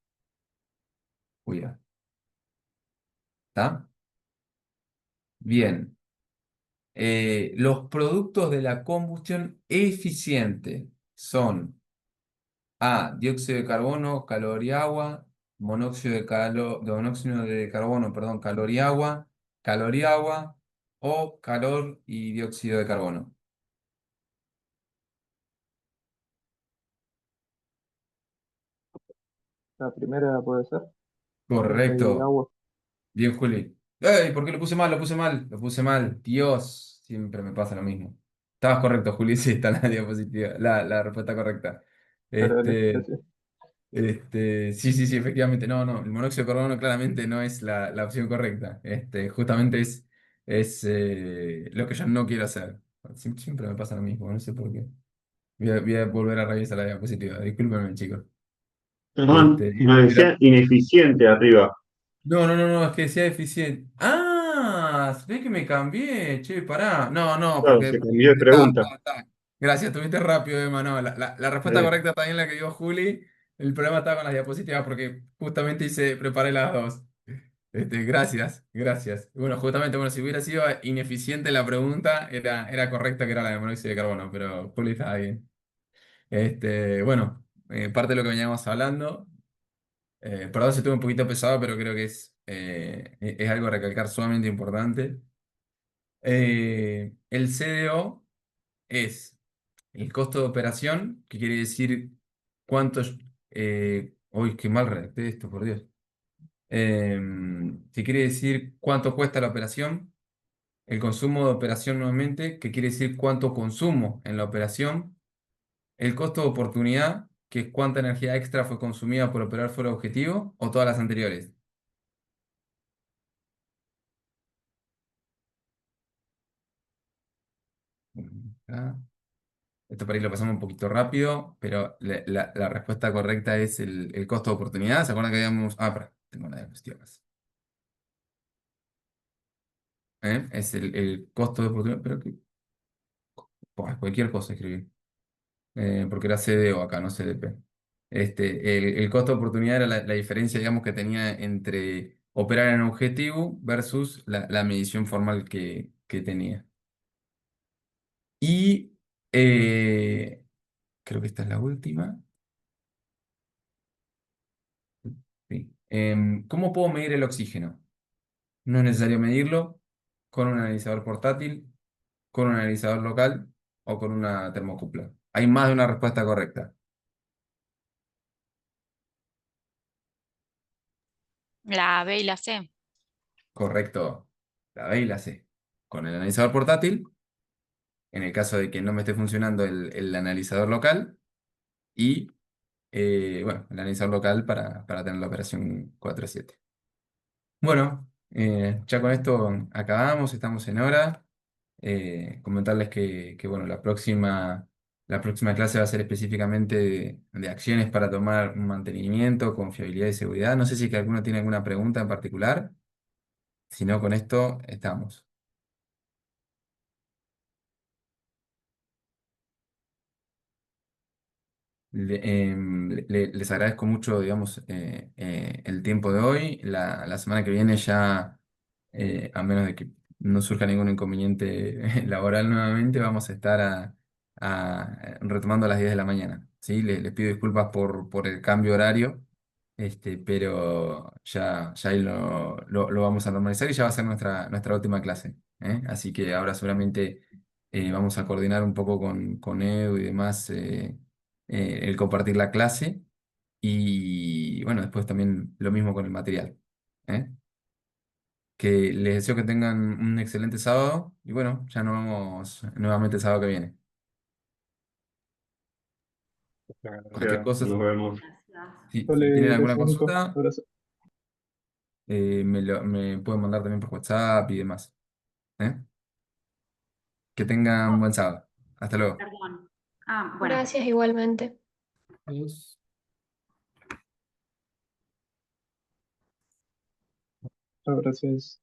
Cuidado. ¿Está? Bien. Los productos de la combustión eficiente son A, dióxido de carbono, calor y agua, monóxido de carbono, perdón, calor y agua, o calor y dióxido de carbono. La primera puede ser. Calor y Correcto. agua. Bien, Juli. ¡Ey! ¿Por qué lo puse mal? Lo puse mal. Lo puse mal. Dios, siempre me pasa lo mismo. Estabas correcto, Juli. Sí, está en la diapositiva. La respuesta correcta. Dale, dale, Este, gracias. sí, sí, sí, efectivamente. No, no. El monóxido de carbono claramente no es la opción correcta. Justamente es lo que yo no quiero hacer. Siempre me pasa lo mismo. No sé por qué. Voy a volver a revisar la diapositiva. Discúlpenme, chicos. Perdón, y nos Era decía ineficiente arriba. No, no, no, no, es que sea eficiente. Ah, se ve que me cambié, che, pará. No, no, Claro, porque se cambió de pregunta. está. Gracias, tuviste rápido, Emma. No, la respuesta Eh, correcta está bien la que dio Juli. El problema estaba con las diapositivas porque justamente preparé las dos. Gracias, gracias. Bueno, justamente, bueno, si hubiera sido ineficiente la pregunta, era correcta que era la de monóxido de carbono, pero Juli estaba bien. Bueno, parte de lo que veníamos hablando. Perdón si estuve un poquito pesado, pero creo que es algo a recalcar sumamente importante. El CDO es el costo de operación, que quiere decir cuántos... uy, qué mal redacté esto, por Dios. Que quiere decir cuánto cuesta la operación, el consumo de operación nuevamente, que quiere decir cuánto consumo en la operación, el costo de oportunidad, que es cuánta energía extra fue consumida por operar fuera de objetivo, o todas las anteriores. Acá. Esto por ahí lo pasamos un poquito rápido, pero la respuesta correcta es el costo de oportunidad. ¿Se acuerdan que habíamos...? Ah, pará, tengo una diapositiva más. Es el costo de oportunidad, pero cualquier cosa escribí. Porque era CDO acá, no CDP. El costo de oportunidad era la diferencia, digamos, que tenía entre operar en objetivo versus la medición formal que tenía. Y creo que esta es la última. Sí. ¿Cómo puedo medir el oxígeno? No es necesario medirlo con un analizador portátil, con un analizador local o con una termocupla. Hay más de una respuesta correcta. La B y la C. Correcto. La B y la C. Con el analizador portátil, en el caso de que no me esté funcionando el analizador local, y bueno, el analizador local para tener la operación 4.7. Bueno, ya con esto acabamos, estamos en hora. Comentarles que, bueno, la próxima clase va a ser específicamente de acciones para tomar un mantenimiento, confiabilidad y seguridad. No sé si que alguno tiene alguna pregunta en particular. Si no, con esto estamos. Les agradezco mucho, digamos, el tiempo de hoy. La semana que viene ya, a menos de que no surja ningún inconveniente laboral nuevamente, vamos a estar retomando a las 10 de la mañana. ¿Sí? Les pido disculpas por el cambio horario, pero ya ahí lo vamos a normalizar y ya va a ser nuestra última clase. ¿Eh? Así que ahora seguramente vamos a coordinar un poco con Edu y demás. El compartir la clase y bueno, después también lo mismo con el material. ¿Eh? Que les deseo que tengan un excelente sábado y bueno, ya nos vemos nuevamente el sábado que viene. Cualquier Gracias, cosa, nos vemos. si tienen Dale, alguna gracias, Nico. consulta, Abrazo. me pueden mandar también por WhatsApp y demás. ¿Eh? Que tengan un buen sábado. Hasta luego. Perdón. Ah, bueno. Gracias igualmente. Adiós. Chao, gracias.